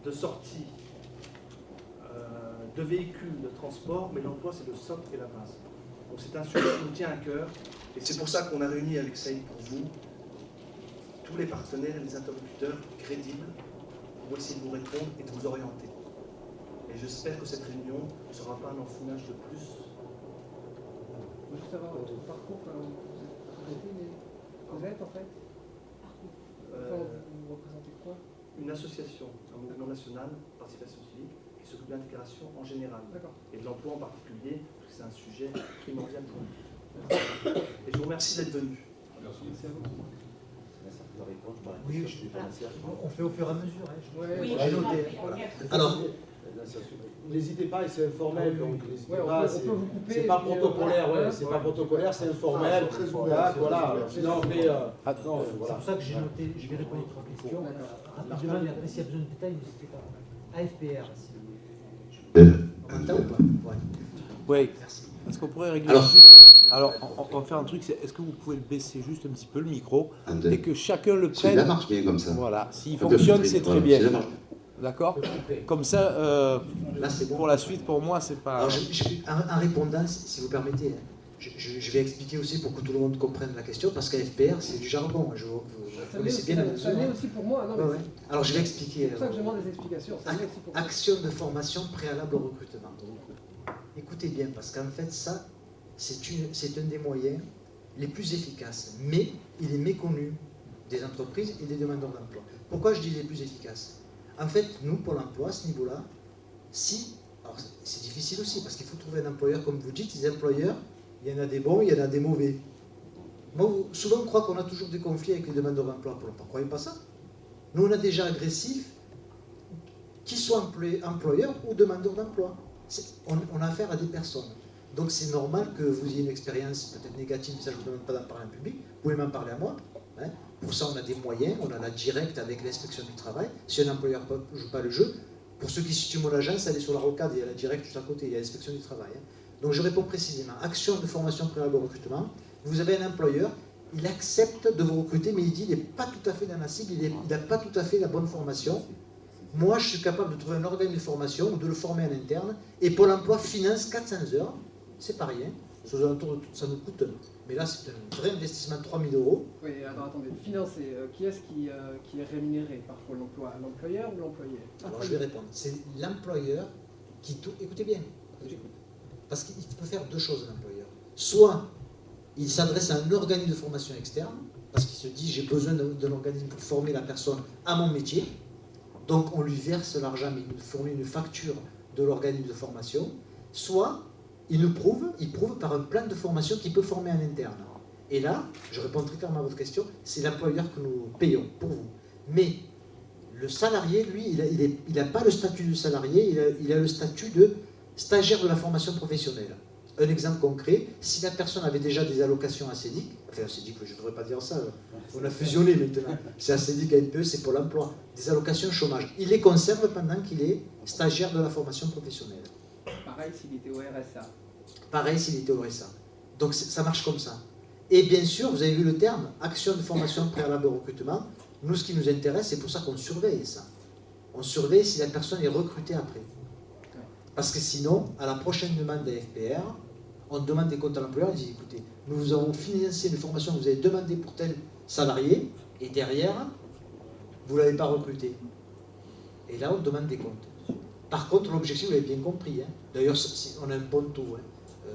de sorties, de véhicules, de transport, mais l'emploi, c'est le socle et la base. Donc c'est un sujet qui nous tient à cœur, et c'est pour ça qu'on a réuni avec Saïd pour vous tous les partenaires et les interlocuteurs crédibles pour essayer de vous répondre et de vous orienter. Et j'espère que cette réunion ne sera pas un enfumage de plus. je veux savoir votre parcours, vous êtes en fait vous représentez quoi? Une association, un mouvement national, participation civique, qui s'occupe de l'intégration en général. Et de l'emploi en particulier, parce que c'est un sujet primordial pour nous. Et je vous remercie d'être venu. Merci à vous. Oui, on fait au fur et à mesure. Oui, j'ai noté. Alors, n'hésitez pas, et c'est informel, donc n'hésitez pas. C'est pas protocolaire, ouais, c'est pas protocolaire, c'est informel. Voilà. Non, mais c'est pour ça que j'ai noté, je vais répondre à 3 questions. Rapidement, mais après, s'il y a besoin de détails, n'hésitez pas. AFPR, Oui. Est-ce qu'on pourrait régler Alors, on va faire un truc, est-ce que vous pouvez le baisser juste un petit peu le micro et que chacun le prenne. Ça marche bien comme ça. Voilà, s'il fonctionne, c'est très bien. D'accord? Comme ça, pour la suite, pour moi, c'est pas... Alors, un répondant, si vous permettez, je vais expliquer aussi pour que tout le monde comprenne la question, parce qu'AFPR, c'est du jargon. Vous connaissez bien la mesure. Ça l'est aussi pour moi. Non, mais alors, je vais expliquer. C'est pour ça que je demande des explications. Action de formation préalable au recrutement. Écoutez bien, parce qu'en fait, ça, c'est un des moyens les plus efficaces, mais il est méconnu des entreprises et des demandeurs d'emploi. Pourquoi je dis les plus efficaces? En fait, nous, pour l'emploi, à ce niveau-là, alors c'est difficile aussi, parce qu'il faut trouver un employeur, comme vous dites, des employeurs Il y en a des bons, il y en a des mauvais. Moi, souvent, on croit qu'on a toujours des conflits avec les demandeurs d'emploi. Vous ne croyez pas ça? Nous, on a des gens agressifs, qu'ils soient employeurs ou demandeurs d'emploi. On a affaire à des personnes. Donc c'est normal que vous ayez une expérience peut-être négative, ça je ne vous demande pas d'en parler en public, vous pouvez m'en parler à moi. Hein. Pour ça, on a des moyens, on a la directe avec l'inspection du travail. Si un employeur ne joue pas le jeu, pour ceux qui situent mon agence, allez sur la rocade, il y a la directe juste à côté, il y a l'inspection du travail. Hein. Donc je réponds précisément. Action de formation préalable au recrutement. Vous avez un employeur, il accepte de vous recruter, mais il dit qu'il n'est pas tout à fait dans la cible, il n'a pas tout à fait la bonne formation. Moi, je suis capable de trouver un organisme de formation ou de le former en interne, et Pôle emploi finance 400 heures, c'est pas rien, ça nous coûte, mais là c'est un vrai investissement de 3 000 €. Oui, alors attendez, financer, qui est-ce qui est rémunéré par Pôle emploi? L'employeur ou l'employé? Alors je vais répondre, c'est l'employeur qui... Écoutez bien, parce qu'il peut faire deux choses l'employeur. Soit il s'adresse à un organisme de formation externe, parce qu'il se dit j'ai besoin d'un organisme pour former la personne à mon métier, donc on lui verse l'argent, mais il nous fournit une facture de l'organisme de formation, soit il prouve par un plan de formation qu'il peut former en interne. Et là, je réponds très clairement à votre question, c'est l'employeur que nous payons pour vous. Mais le salarié, lui, il n'a pas le statut de salarié, il a le statut de stagiaire de la formation professionnelle. Un exemple concret, si la personne avait déjà des allocations ACEDIC, enfin ACEDIC, je ne devrais pas dire ça, on a fusionné maintenant, c'est ACEDIC, ANPE, c'est Pôle emploi, des allocations chômage. Il les conserve pendant qu'il est stagiaire de la formation professionnelle. Pareil s'il était au RSA. Pareil s'il était au RSA. Donc ça marche comme ça. Et bien sûr, vous avez vu le terme, action de formation préalable au recrutement. Nous, ce qui nous intéresse, c'est pour ça qu'on surveille ça. On surveille si la personne est recrutée après. Parce que sinon, à la prochaine demande d'AFPR, on demande des comptes à l'employeur, on dit écoutez, nous vous avons financé une formation que vous avez demandé pour tel salarié, et derrière, vous ne l'avez pas recruté. Et là, on demande des comptes. Par contre, l'objectif, vous l'avez bien compris. Hein. D'ailleurs, on a un bon taux. Hein.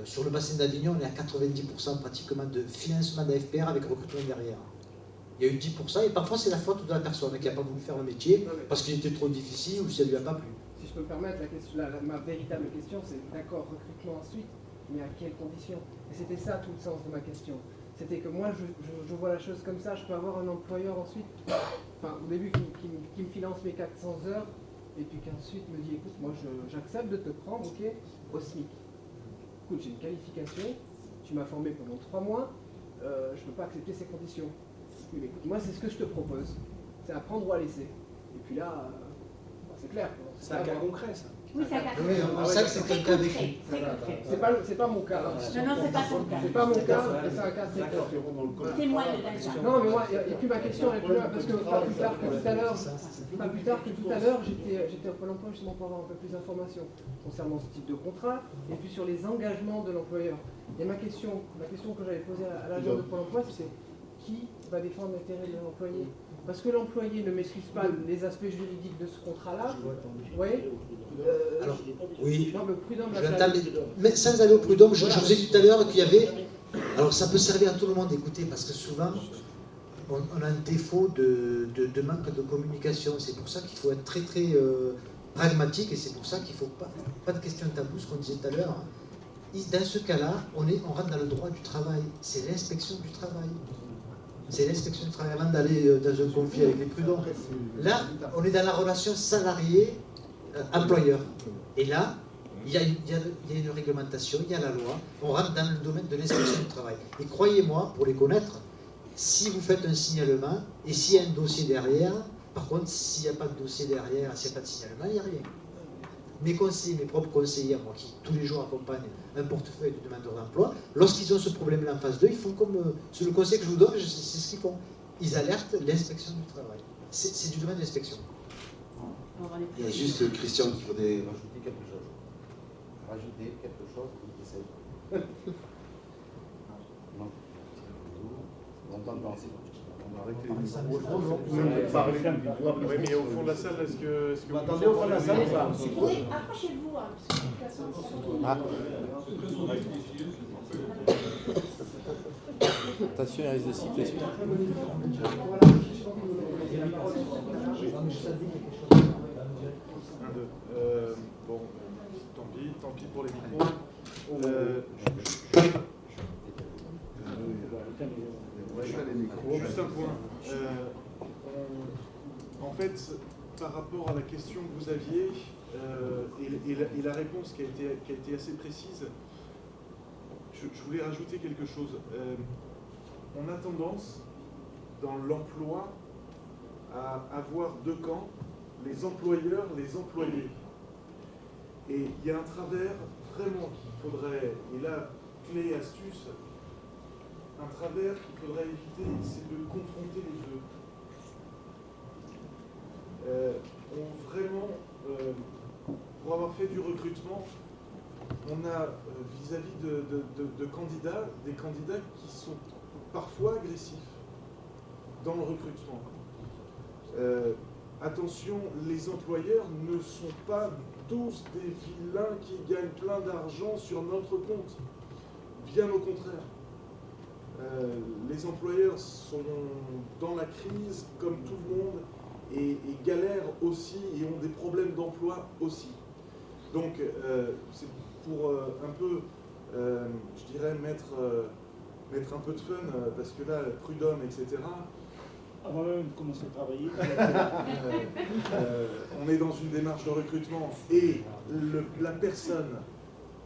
Sur le bassin d'Avignon, on est à 90% pratiquement de financement d'AFPR avec recrutement derrière. Il y a eu 10%, et parfois c'est la faute de la personne qui n'a pas voulu faire le métier parce qu'il était trop difficile ou ça ne lui a pas plu. Si je peux me permettre, ma véritable question, c'est d'accord, recrutement ensuite, mais à quelles conditions? Et c'était ça tout le sens de ma question. C'était que moi, je vois la chose comme ça, je peux avoir un employeur ensuite, enfin au début qui me finance mes 400 heures, et puis qu'ensuite me dit écoute, moi j'accepte de te prendre, ok, au SMIC. Écoute, j'ai une qualification, tu m'as formé pendant 3 mois, je ne peux pas accepter ces conditions. Oui, mais écoute, moi c'est ce que je te propose, c'est à prendre ou à laisser. Et puis là, c'est clair. C'est un cas concret ça. Oui, c'est un cas concret. Oui, ça c'est un cas vécu. C'est pas mon cas. Non, c'est pas son cas. C'est pas mon cas, mais c'est un cas très clair. Témoigne d'un. Non, mais moi, et puis ma question est plus loin, parce que pas plus tard que tout à l'heure, j'étais au Pôle emploi justement pour avoir un peu plus d'informations concernant ce type de contrat, et puis sur les engagements de l'employeur. Et ma question que j'avais posée à l'agent de Pôle emploi, c'est qui va défendre l'intérêt de l'employé? Parce que l'employé ne maîtrise pas les aspects juridiques de ce contrat-là. Vous voyez Alors, oui, non, mais prud'homme, mais sans aller au prud'homme, je vous ai dit tout à l'heure qu'il y avait... Alors ça peut servir à tout le monde d'écouter, parce que souvent, on a un défaut de manque de communication. C'est pour ça qu'il faut être très très pragmatique, et c'est pour ça qu'il ne faut pas de questions taboues, ce qu'on disait tout à l'heure. Dans ce cas-là, on rentre dans le droit du travail. C'est l'inspection du travail. C'est l'inspection du travail avant d'aller dans un conflit avec les prud'hommes. Là, on est dans la relation salarié-employeur. Et là, il y a une réglementation, il y a la loi. On rentre dans le domaine de l'inspection du travail. Et croyez-moi, pour les connaître, si vous faites un signalement, et s'il y a un dossier derrière, par contre, s'il n'y a pas de dossier derrière, s'il n'y a pas de signalement, il n'y a rien. Mes conseillers, mes propres conseillers, moi qui tous les jours accompagnent un portefeuille de demandeurs d'emploi, lorsqu'ils ont ce problème-là en face d'eux, ils font comme c'est le conseil que je vous donne, c'est ce qu'ils font. Ils alertent l'inspection du travail. C'est du domaine de l'inspection. Il y a juste Christian qui voudrait rajouter quelque chose. Non. On entend penser. On va arrêter les micros. Oui, mais au fond de la salle, est-ce que vous attendez au fond de la salle ou pas? Oui, approchez-vous, hein, parce que de toute façon, Attention, il risque de siffler celui-là. Bon, tant pis pour les micros. Je fait, par rapport à la question que vous aviez et la réponse qui a été assez précise, je voulais rajouter quelque chose. On a tendance, dans l'emploi, à avoir deux camps, les employeurs, les employés. Et il y a un travers vraiment qu'il faudrait, et là, clé et astuce, un travers qu'il faudrait éviter, c'est de confronter les deux. Pour avoir fait du recrutement, on a vis-à-vis de candidats, des candidats qui sont parfois agressifs dans le recrutement. Attention, les employeurs ne sont pas tous des vilains qui gagnent plein d'argent sur notre compte. Bien au contraire. Les employeurs sont dans la crise comme tout le monde et galèrent aussi et ont des problèmes d'emploi aussi. Donc c'est pour un peu, je dirais, mettre un peu de fun, parce que là, prud'homme, etc. Avant même de commencer à travailler. On est dans une démarche de recrutement et la personne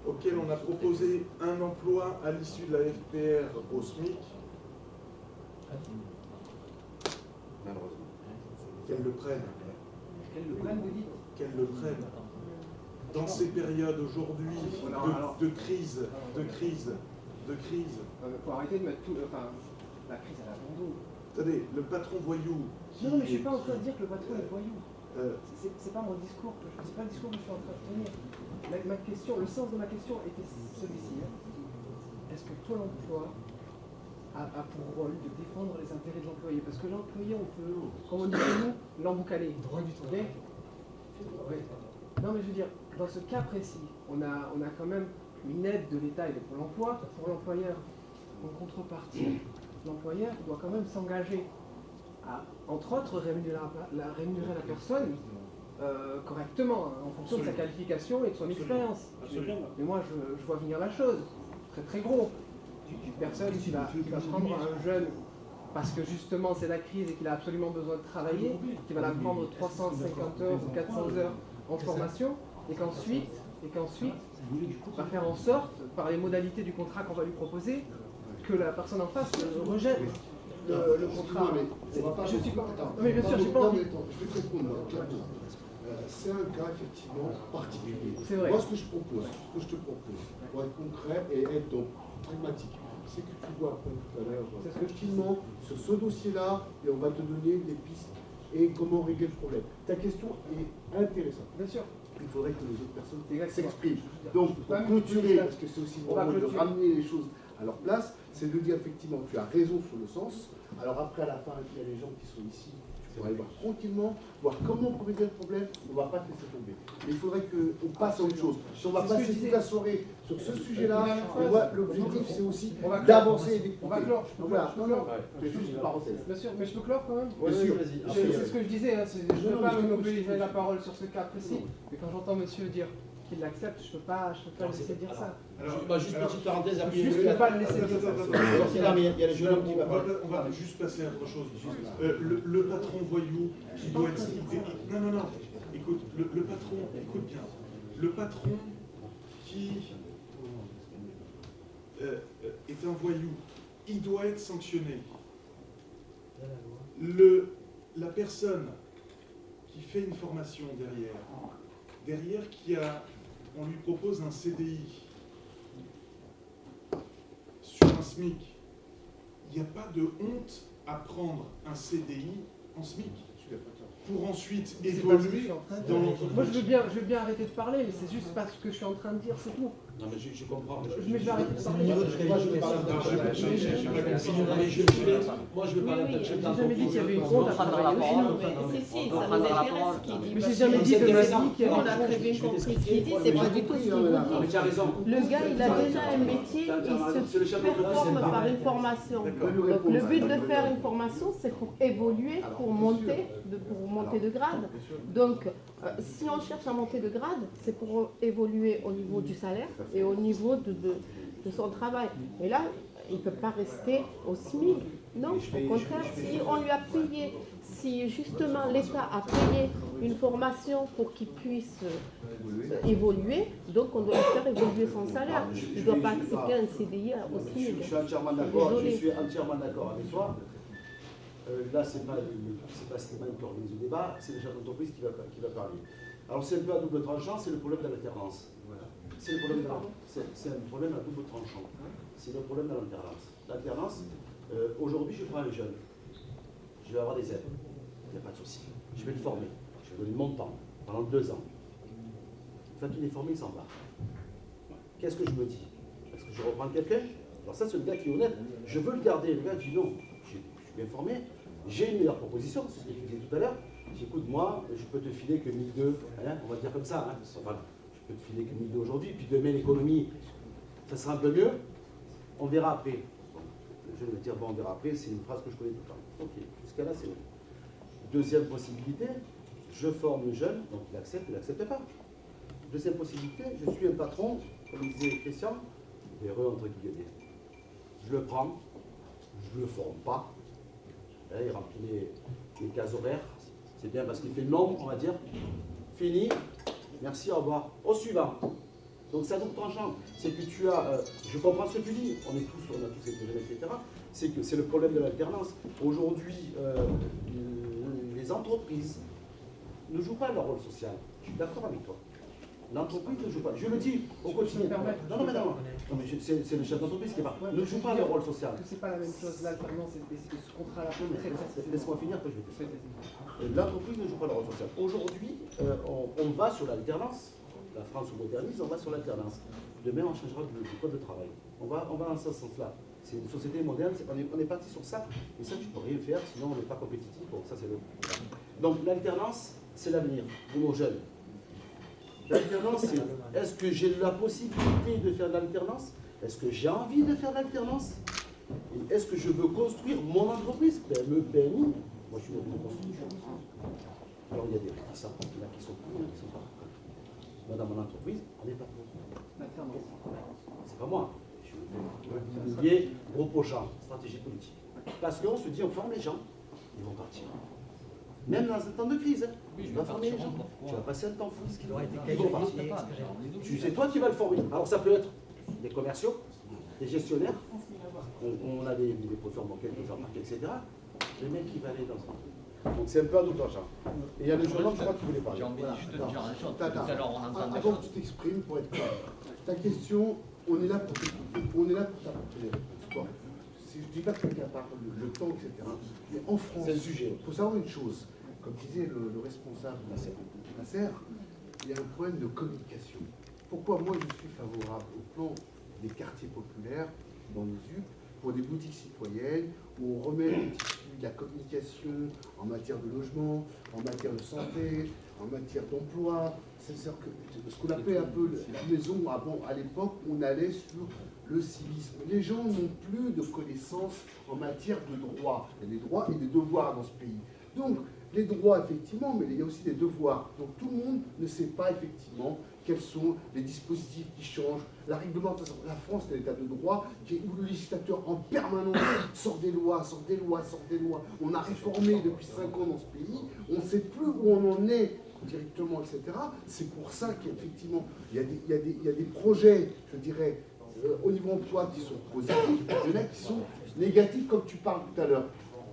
auquel on a proposé un emploi à l'issue de la FPR au SMIC, malheureusement, qu'elle le prenne. Qu'elle le prenne. Dans ces périodes aujourd'hui de crise. Il faut arrêter de mettre tout. Enfin, la crise à l'abandon. Attendez, le patron voyou. Non, mais je ne suis pas en train de dire que le patron est voyou. C'est pas mon discours, c'est pas le discours que je suis en train de tenir. Ma question, le sens de ma question était celui-ci. Est-ce que Pôle emploi a pour rôle de défendre les intérêts de l'employé? Parce que l'employé, on peut, comme on dit chez nous, l'emboucaler. Droit du travail. Oui. Non, mais je veux dire, dans ce cas précis, on a quand même une aide de l'État et de Pôle emploi pour l'employeur. En contrepartie, l'employeur doit quand même s'engager à, entre autres, rémunérer la personne correctement, en fonction de sa qualification et de son expérience. Mais moi, je vois venir la chose, très très gros. Une personne qui va prendre un jeune parce que justement c'est la crise et qu'il a absolument besoin de travailler, qui va la prendre 350 heures ou 400 heures en formation, et qu'ensuite va faire en sorte, par les modalités du contrat qu'on va lui proposer, que la personne en face rejette le contrat. Je suis pas. Mais bien sûr, j'ai pas envie. Je vais te répondre. C'est un cas effectivement particulier. C'est vrai. Moi, ce que je te propose, pour être concret et être donc pragmatique, c'est que tu vois tout à l'heure, effectivement, sur ce dossier-là, et on va te donner des pistes et comment régler le problème. Ta question est intéressante. Bien sûr. Il faudrait que les autres personnes s'expriment. Donc, pour clôturer, parce que c'est aussi vraiment de ramener les choses à leur place, c'est de dire effectivement, tu as raison sur le sens. Alors après, à la fin, il y a les gens qui sont ici, tu pourras aller voir tranquillement, voir comment on peut régler le problème, on ne va pas te laisser tomber. Mais il faudrait qu'on passe à autre chose. Si on va passer toute la soirée sur ce sujet-là, l'objectif c'est aussi d'avancer et d'écouter. On va clore. Voilà, non, c'est juste une parenthèse. Bien sûr, mais je peux clore quand même. Bien sûr. C'est ce que je disais, hein, je ne veux pas monopoliser la parole sur ce cas précis, mais quand j'entends monsieur dire qu'il l'accepte, je ne peux pas laisser dire ça. Alors, juste petite parenthèse, après. Je ne peux pas le laisser dire ça. Il y a les jeunes qui on va juste passer à autre chose. Le patron voyou qui doit être... Non. Écoute, le patron, écoute bien. Le patron qui est un voyou, il doit être sanctionné. La personne qui fait une formation derrière on lui propose un CDI sur un SMIC. Il n'y a pas de honte à prendre un CDI en SMIC pour ensuite évoluer dans l'entreprise. Moi, je veux bien arrêter de parler, mais c'est juste parce que je suis en train de dire, c'est tout. Non, mais je comprends. Mais je vais arrêter de parler. Moi, je vais parler J'ai jamais dit qu'il y avait une honte à travailler. Si, ça nous intéresse ce qu'il dit. Mais j'ai jamais dit que on a très bien compris ce qu'il dit, c'est pas du tout ce qu'il vous dit. Le gars, il a déjà un métier, il se performe par une formation. Donc le but de faire une formation, c'est pour évoluer, pour monter de grade. Donc si on cherche à monter de grade, c'est pour évoluer au niveau du salaire et au niveau de son travail. Et là, il ne peut pas rester au SMIC. Non, au contraire, si on lui a payé si justement l'État a payé une formation pour qu'il puisse évoluer, donc on doit le faire évoluer son salaire. Il ne doit pas accepter un CDI aussi. Je suis entièrement d'accord. Je suis entièrement d'accord avec toi. Là, c'est pas Stéphane qui organise le débat, c'est le chef d'entreprise qui va parler. Alors c'est un peu à double tranchant, c'est le problème de l'alternance. C'est un problème à double tranchant. C'est le problème de l'alternance. L'alternance, aujourd'hui, je prends un jeune, je vais avoir des aides, il n'y a pas de souci. Je vais le former, je vais donner mon temps pendant 2 ans. Une fois qu'il est formé, il s'en va. Qu'est-ce que je me dis? Est-ce que je reprends quelqu'un? Alors ça, c'est le gars qui est honnête. Je veux le garder. Le gars dit non, je suis bien formé, j'ai une meilleure proposition, c'est ce que tu disais tout à l'heure. Écoute, moi, je peux te filer que 1002, hein, on va dire comme ça. Hein. Enfin, je peux te filer que 1002 aujourd'hui, puis demain l'économie, ça sera un peu mieux. On verra après. Bon, je vais me dire, bon, on verra après, c'est une phrase que je connais tout le temps. Ok, jusqu'à là, c'est bon. Deuxième possibilité, je forme le jeune, donc il accepte, il n'accepte pas. Deuxième possibilité, je suis un patron, comme disait Christian, véreux entre guillemets. Je le prends, je ne le forme pas, là, il remplit les cases horaires, c'est bien parce qu'il fait le nombre, on va dire. Fini, merci, au revoir. Au suivant. Donc ça double tranchant. C'est que tu as, je comprends ce que tu dis, on a tous été jeunes, etc. C'est que c'est le problème de l'alternance. Aujourd'hui, les entreprises ne jouent pas leur rôle social. Je suis d'accord avec toi. L'entreprise ne joue pas. Je le dis au quotidien. Non, mais c'est le chef d'entreprise qui ne joue pas leur rôle social. C'est pas la même chose, l'alternance et ce contrat-là. Laisse-moi finir, après je vais te dire. L'entreprise ne joue pas le rôle social. Aujourd'hui, on va sur l'alternance. La France se modernise, on va sur l'alternance. Demain, on changera le code de travail. On va dans ce sens-là. C'est une société moderne, on est parti sur ça. Et ça, tu ne peux rien faire, sinon on n'est pas compétitif. Bon, ça, c'est le... Donc, l'alternance, c'est l'avenir pour nos jeunes. L'alternance, c'est est-ce que j'ai la possibilité de faire de l'alternance? Est-ce que j'ai envie de faire de l'alternance? Et est-ce que je veux construire mon entreprise? PME, PMI. Moi, je suis dans une construction. Alors, il y a des réticents, il y en a qui sont pour, il y en a qui sont pas pour. Moi, dans mon entreprise, on n'est pas pour. C'est pas moi. Je suis immobilier, gros pochant, stratégie politique. Parce qu'on se dit, on forme les gens, ils vont partir. Même dans un temps de crise, hein. Tu vas former les gens. Tu vas passer un temps fou. Ils vont partir. C'est toi qui vas le former. Alors ça peut être des commerciaux, des gestionnaires. On a des professeurs bancaires, des arnaques, etc. Le mec qui va aller dans ça. Donc c'est un peu à double tranchant. Et il y a le jeune homme, je crois, qui voulait parler. J'ai envie juste de dire un chose. Tout à l'heure, on entend. Avant que tu t'exprimes, pour être clair, ta question, on est là pour t'écouter. On est là pour t'apporter les réponses. Je ne dis pas que quelqu'un parle, le temps, etc. Mais en France, il faut savoir une chose. Comme disait le responsable de Nasser, il y a un problème de communication. Pourquoi moi je suis favorable au plan des quartiers populaires dans les UP pour des boutiques citoyennes où on remet de la communication en matière de logement, en matière de santé, en matière d'emploi. C'est-à-dire que ce qu'on appelait un peu la maison avant, à l'époque, on allait sur le civisme. Les gens n'ont plus de connaissances en matière de droits. Il y a des droits et des devoirs dans ce pays. Donc, les droits, effectivement, mais il y a aussi des devoirs. Donc, tout le monde ne sait pas, effectivement, quels sont les dispositifs qui changent. La réglementation, la France, c'est l'état de droit où le législateur, en permanence, sort des lois, sort des lois, sort des lois. On a réformé depuis 5 ans dans ce pays. On ne sait plus où on en est directement, etc. C'est pour ça qu'effectivement, il y a des projets, je dirais, au niveau emploi qui sont positifs, il y en a qui sont négatifs, comme tu parles tout à l'heure.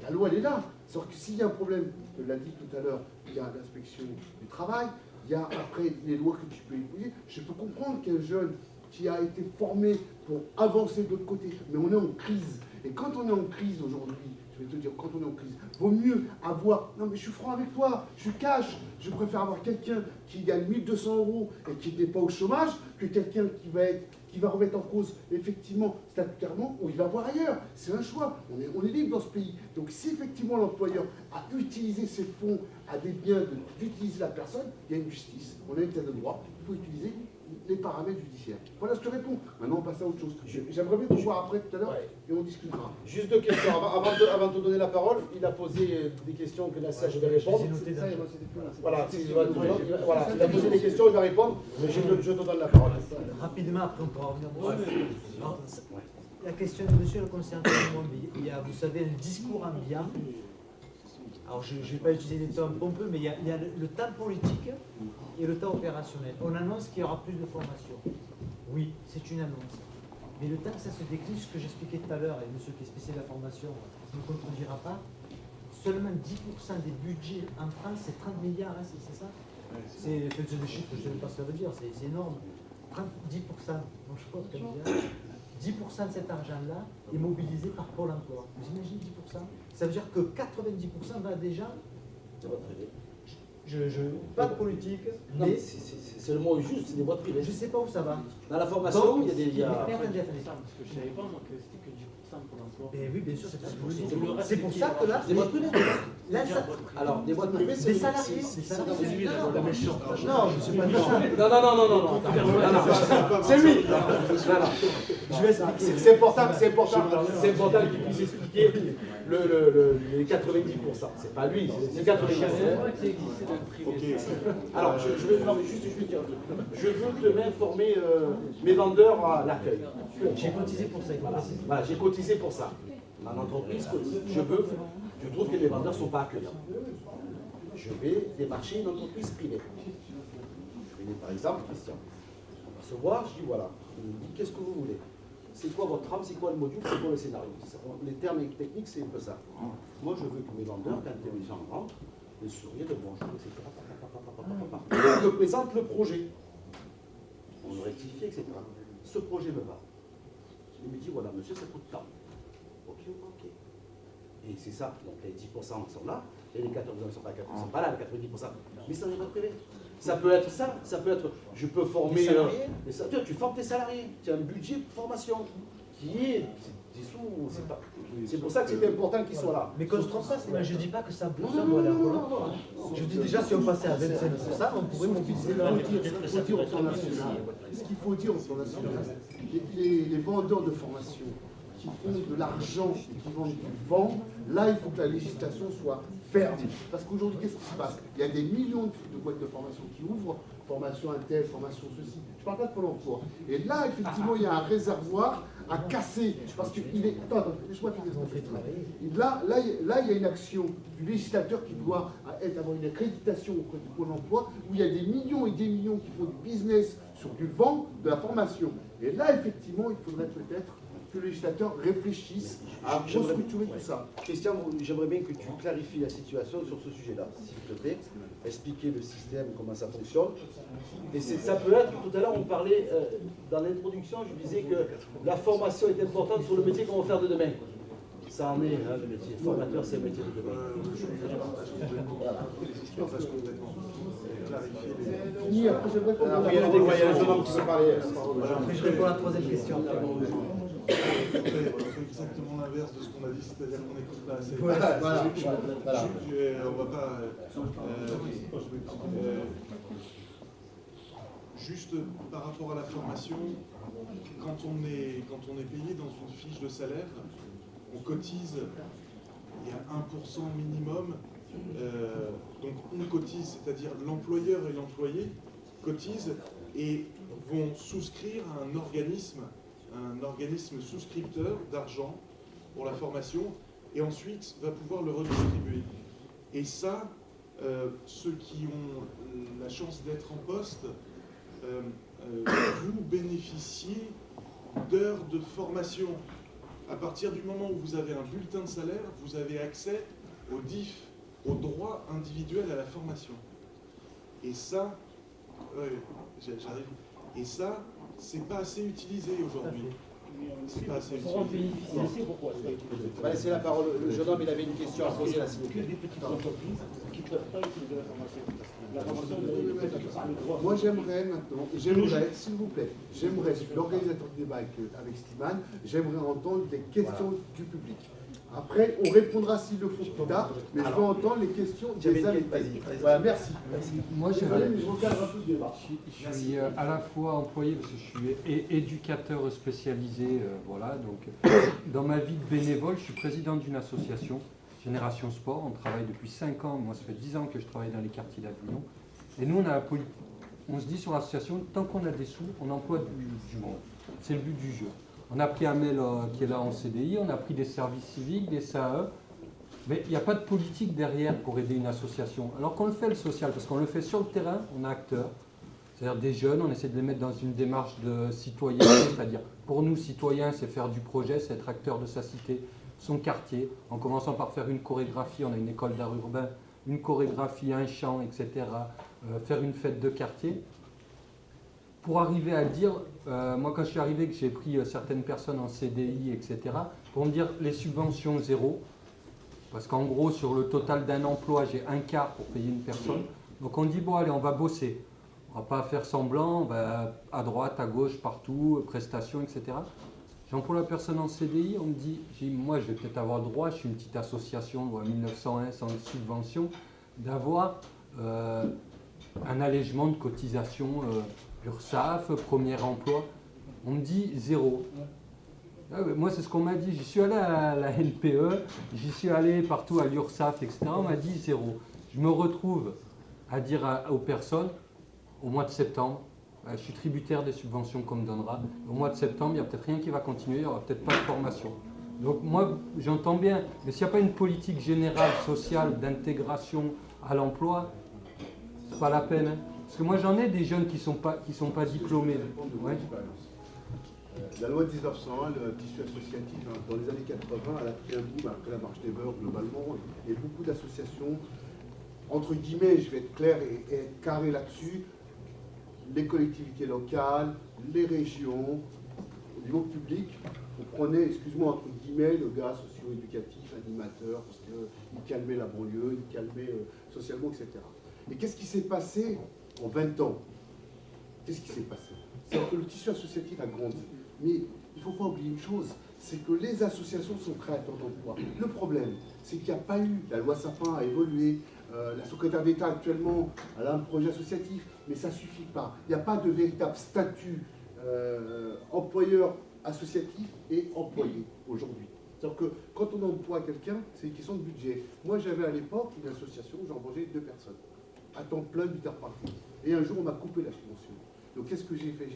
La loi, elle est là. C'est-à-dire que s'il y a un problème, je l'ai dit tout à l'heure, il y a l'inspection du travail, il y a après les lois que tu peux épouiller. Je peux comprendre qu'un jeune qui a été formé pour avancer de l'autre côté, mais on est en crise. Et quand on est en crise aujourd'hui, je vais te dire, quand on est en crise, vaut mieux avoir... Non mais je suis franc avec toi, je suis cash. Je préfère avoir quelqu'un qui gagne 1200 € et qui n'est pas au chômage que quelqu'un qui va remettre en cause, effectivement, statutairement, ou il va voir ailleurs. C'est un choix. On est libre dans ce pays. Donc si effectivement l'employeur a utilisé ses fonds à des biens d'utiliser la personne, il y a une justice. On a un état de droit. Il faut utiliser les paramètres judiciaires. Voilà ce que je réponds. Maintenant, on passe à autre chose. J'aimerais bien te voir après tout à l'heure et on discutera. Juste 2 questions. Avant de te donner la parole, il a posé des questions que là, ça, je vais répondre. Voilà, il a posé des questions, il va répondre, mais je te donne la parole. Rapidement, après on pourra revenir. La question de monsieur le concernant, il y a, vous savez, un discours ambiant alors je ne vais pas utiliser des termes pompeux, mais il y a le temps politique et le temps opérationnel. On annonce qu'il y aura plus de formation. Oui, c'est une annonce. Mais le temps que ça se décline, ce que j'expliquais tout à l'heure, et monsieur qui est spécialiste de la formation ne me contredira pas, seulement 10% des budgets en France, c'est 30 milliards, hein, c'est ça? C'est des chiffres que je ne sais même pas ce que ça veut dire, c'est énorme. 10%, donc je crois que 10% de cet argent-là est mobilisé par Pôle emploi. Vous imaginez 10%? Ça veut dire que 90% va déjà... pas de politique, non, mais... C'est le mot juste, c'est des boîtes privées. Je ne sais pas où ça va. Dans la formation, il y a des... Parce que je ne savais pas, moi, que c'était que 10% pour l'emploi. Oui, bien sûr, c'est ce que je vous dis. C'est pour ça que là... Des boîtes privées. Alors, des boîtes privées, c'est... Des salariés. La méchante. Non, je ne suis pas méchant. Non. C'est lui. Je vais expliquer. C'est important qu'il puisse expliquer les 90%. C'est pas lui, c'est 90%. Alors, je vais dire un truc. Je veux demain former mes vendeurs à l'accueil. J'ai cotisé pour ça. Voilà, j'ai cotisé pour ça. En entreprise, je trouve que les vendeurs ne sont pas accueillants. Je vais démarcher une entreprise privée. Je vais, par exemple, Christian. On va se voir, je dis voilà, il me dit qu'est-ce que vous voulez? C'est quoi votre trame, c'est quoi le module, c'est quoi le scénario? Les termes techniques, c'est un peu ça. Moi, je veux que mes vendeurs, quand les gens rentrent, le sourire, le bonjour, etc. Je me présente le projet. On le rectifie, etc. Ce projet me va. Il me dit, voilà, monsieur, ça coûte tant. Ok. Et c'est ça. Donc les 10% sont là, et les 14% ne sont pas, là, les 90%. Mais ça n'est pas privé. Ça peut être ça, ça peut être, je peux former... tu formes tes salariés, tu as un budget de formation qui est des sous, c'est pour ça que c'est important qu'ils soient là. Mais quand je trompe pas, je ne dis pas que ça doit aller à Pôle emploi. Je dis déjà, si on passait à 25%, on pourrait mobiliser Ce qu'il faut dire au plan national, les vendeurs de formation qui font de l'argent et qui vendent du vent, là il faut que la législation soit ferme. Parce qu'aujourd'hui, qu'est-ce qui se passe? Il y a des millions de boîtes de formation qui ouvrent, formation Intel, formation ceci. Je ne parle pas de Pôle emploi. Et là, effectivement, il y a un réservoir à casser. Parce qu'il est... Attends, laisse-moi finir. Là, il y a une action du législateur qui doit avoir une accréditation auprès du Pôle emploi, où il y a des millions et des millions qui font du business sur du vent, de la formation. Et là, effectivement, il faudrait peut-être que le législateur réfléchisse à restructurer tout ça. Christian, j'aimerais bien que tu clarifies la situation sur ce sujet-là, s'il te plaît. Expliquer le système, comment ça fonctionne. Et ça peut être, tout à l'heure on parlait, dans l'introduction, je disais que la formation est importante sur le métier qu'on va faire de demain. Ça en est, hein, le métier. Formateur, c'est le métier de demain. Il y a un jeune homme qui veut parler. Après, je réponds à la troisième question. On fait exactement l'inverse de ce qu'on a dit, c'est-à-dire qu'on n'écoute pas assez. On va pas... juste par rapport à la formation, quand on est payé dans une fiche de salaire, on cotise, il y a 1% minimum, donc on cotise, c'est-à-dire l'employeur et l'employé cotisent et vont souscrire à un organisme souscripteur d'argent pour la formation et ensuite va pouvoir le redistribuer. Et ça, ceux qui ont la chance d'être en poste, vous bénéficiez d'heures de formation. À partir du moment où vous avez un bulletin de salaire, vous avez accès au DIF, au droit individuel à la formation. Et ça, j'arrive. Et ça, c'est pas assez utilisé aujourd'hui. C'est pas assez utilisé. On va laisser la parole. Le jeune homme, il avait une question à poser là, s'il vous plaît. Des petites entreprises qui ne peuvent pas utiliser la formation. Moi, j'aimerais maintenant, s'il vous plaît, j'aimerais, l'organisateur du débat avec Slimane, j'aimerais entendre des questions du public. Après, on répondra s'il le faut plus tard, mais je veux entendre les questions des invités. Voilà, merci. Moi, je recadre un peu le débat. Je suis à la fois employé, parce que je suis éducateur spécialisé, voilà, donc dans ma vie de bénévole, je suis président d'une association, Génération Sport, on travaille depuis 5 ans, moi ça fait 10 ans que je travaille dans les quartiers d'Avignon, et nous on se dit sur l'association, tant qu'on a des sous, on emploie du monde, c'est le but du jeu. On a pris Amel qui est là en CDI, on a pris des services civiques, des SAE, Mais il n'y a pas de politique derrière pour aider une association. Alors qu'on le fait le social, parce qu'on le fait sur le terrain, on a acteurs. C'est-à-dire des jeunes, on essaie de les mettre dans une démarche de citoyenneté, c'est-à-dire pour nous, citoyens, c'est faire du projet, c'est être acteur de sa cité, son quartier, en commençant par faire une chorégraphie, on a une école d'art urbain, une chorégraphie, un chant, etc., faire une fête de quartier. Pour arriver à dire, moi quand je suis arrivé, que j'ai pris certaines personnes en CDI, etc., pour me dire les subventions zéro, parce qu'en gros, sur le total d'un emploi, j'ai un quart pour payer une personne. Donc on dit, bon allez, on va bosser. On ne va pas faire semblant, on va à droite, à gauche, partout, prestations, etc. J'emploie la personne en CDI, on me dit, moi je vais peut-être avoir droit, je suis une petite association, loi 1901, sans subvention, d'avoir un allègement de cotisation URSSAF, premier emploi. On me dit zéro. Moi, c'est ce qu'on m'a dit. J'y suis allé à la NPE, j'y suis allé partout à l'URSSAF, etc. On m'a dit zéro. Je me retrouve à dire aux personnes, au mois de septembre, je suis tributaire des subventions qu'on me donnera. Au mois de septembre, il n'y a peut-être rien qui va continuer, il n'y aura peut-être pas de formation. Donc moi, j'entends bien, mais s'il n'y a pas une politique générale, sociale, d'intégration à l'emploi, c'est pas la peine. Hein. Parce que moi, j'en ai des jeunes qui sont pas diplômés. Ouais. La loi de 1901, le tissu associatif, dans les années 80, elle a pris un boom après la marche des beurs globalement, et beaucoup d'associations, entre guillemets, je vais être clair et être carré là-dessus, les collectivités locales, les régions, au niveau public, on prenait, excuse-moi, entre guillemets, le gars socio-éducatif, animateur, parce qu'il calmait la banlieue, il calmait socialement, etc. Et qu'est-ce qui s'est passé en 20 ans? Qu'est-ce qui s'est passé? C'est que le tissu associatif a grandi. Mais il ne faut pas oublier une chose, c'est que les associations sont créateurs d'emplois. Le problème, c'est qu'il n'y a pas eu, la loi Sapin a évolué, la secrétaire d'État actuellement, elle a un projet associatif, mais ça ne suffit pas. Il n'y a pas de véritable statut employeur associatif et employé aujourd'hui. C'est-à-dire que quand on emploie quelqu'un, c'est une question de budget. Moi, j'avais à l'époque une association où j'embauchais 2 personnes, à temps plein, 8 heures par jour. Et un jour, on m'a coupé la subvention. Donc qu'est-ce que j'ai fait?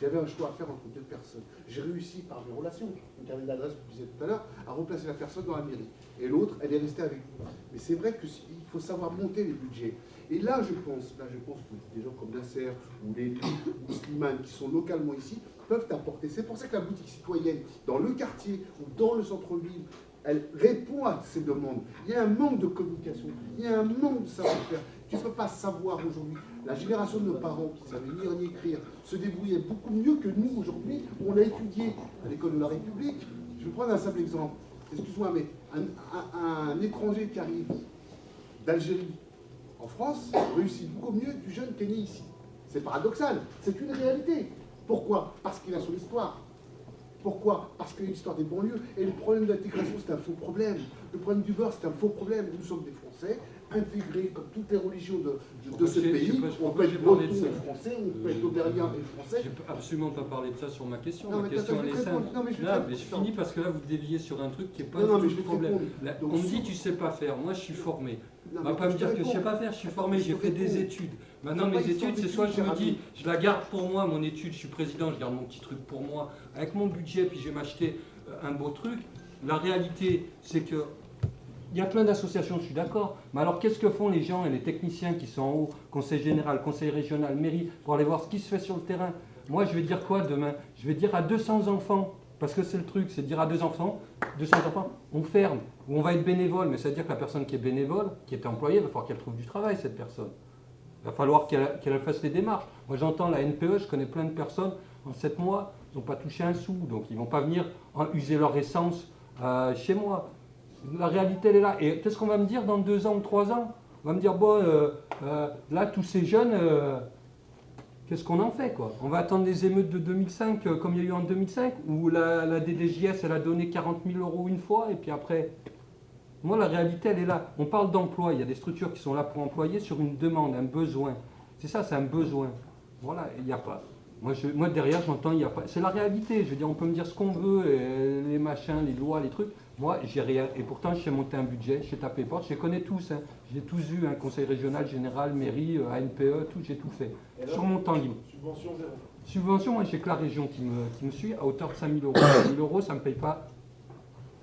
J'avais un choix à faire entre 2 personnes. J'ai réussi par mes relations, une carnet d'adresse que je disais tout à l'heure, à remplacer la personne dans la mairie. Et l'autre, elle est restée avec nous. Mais c'est vrai qu'il faut savoir monter les budgets. Et là, je pense que des gens comme Nasser ou les ou Slimane qui sont localement ici peuvent apporter. C'est pour ça que la boutique citoyenne, dans le quartier ou dans le centre-ville, elle répond à ces demandes. Il y a un manque de communication, il y a un manque de savoir-faire. Tu ne peux pas savoir aujourd'hui. La génération de nos parents qui savaient lire ni écrire se débrouillaient beaucoup mieux que nous aujourd'hui. On a étudié à l'école de la République. Je vais prendre un simple exemple. Excuse-moi, mais un étranger qui arrive d'Algérie en France réussit beaucoup mieux du jeune qui est né ici. C'est paradoxal, c'est une réalité. Pourquoi? Parce qu'il a son histoire. Pourquoi? Parce qu'il y a l'histoire des banlieues. Et le problème de l'intégration, c'est un faux problème. Le problème du beurre, c'est un faux problème. Nous sommes des Français, intégrés comme toutes les religions de ce pays. On peut être breton et français, on peut être auvergnat et français. Je ne peux absolument pas parler de ça sur ma question. Non, ma question, elle est simple. Non, mais je finis parce que là, vous déviez sur un truc qui n'est pas du tout le problème. Là, on me dit, tu ne sais pas faire. Moi, je suis formé. On ne va pas me dire que je ne sais pas faire. Je suis formé, j'ai fait des études. Maintenant, mes études, c'est soit je me dis, je la garde pour moi, mon étude, je suis président, je garde mon petit truc pour moi, avec mon budget, puis je vais m'acheter un beau truc. La réalité, c'est que il y a plein d'associations, je suis d'accord. Mais alors, qu'est-ce que font les gens et les techniciens qui sont en haut, conseil général, conseil régional, mairie, pour aller voir ce qui se fait sur le terrain? Moi, je vais dire quoi demain? Je vais dire à 200 enfants, parce que c'est le truc, c'est de dire à 200 enfants, on ferme, ou on va être bénévole. Mais ça veut dire que la personne qui est bénévole, qui est employée, il va falloir qu'elle trouve du travail, cette personne. Il va falloir qu'elle fasse les démarches. Moi, j'entends la NPE, je connais plein de personnes, en 7 mois, ils n'ont pas touché un sou, donc ils ne vont pas venir user leur essence chez moi. La réalité, elle est là. Et qu'est-ce qu'on va me dire dans 2 ans ou 3 ans? On va me dire, bon, là, tous ces jeunes, qu'est-ce qu'on en fait, quoi? On va attendre les émeutes de 2005, comme il y a eu en 2005, où la DDJS, elle a donné 40 000 € une fois, et puis après... Moi, la réalité, elle est là. On parle d'emploi. Il y a des structures qui sont là pour employer sur une demande, un besoin. C'est ça, c'est un besoin. Voilà, il n'y a pas. Moi, derrière, j'entends, il n'y a pas. C'est la réalité. Je veux dire, on peut me dire ce qu'on veut, les machins, les lois, les trucs. Moi, j'ai rien. Et pourtant, je sais monter un budget, je sais taper porte. Je les connais tous. Hein. J'ai tous eu un conseil régional, général, mairie, ANPE, tout. J'ai tout fait. Sur mon temps libre. Subvention zéro. Subvention, moi, j'ai que la région qui me suit à hauteur de 5 000 €. 5 000 €, ça ne me paye pas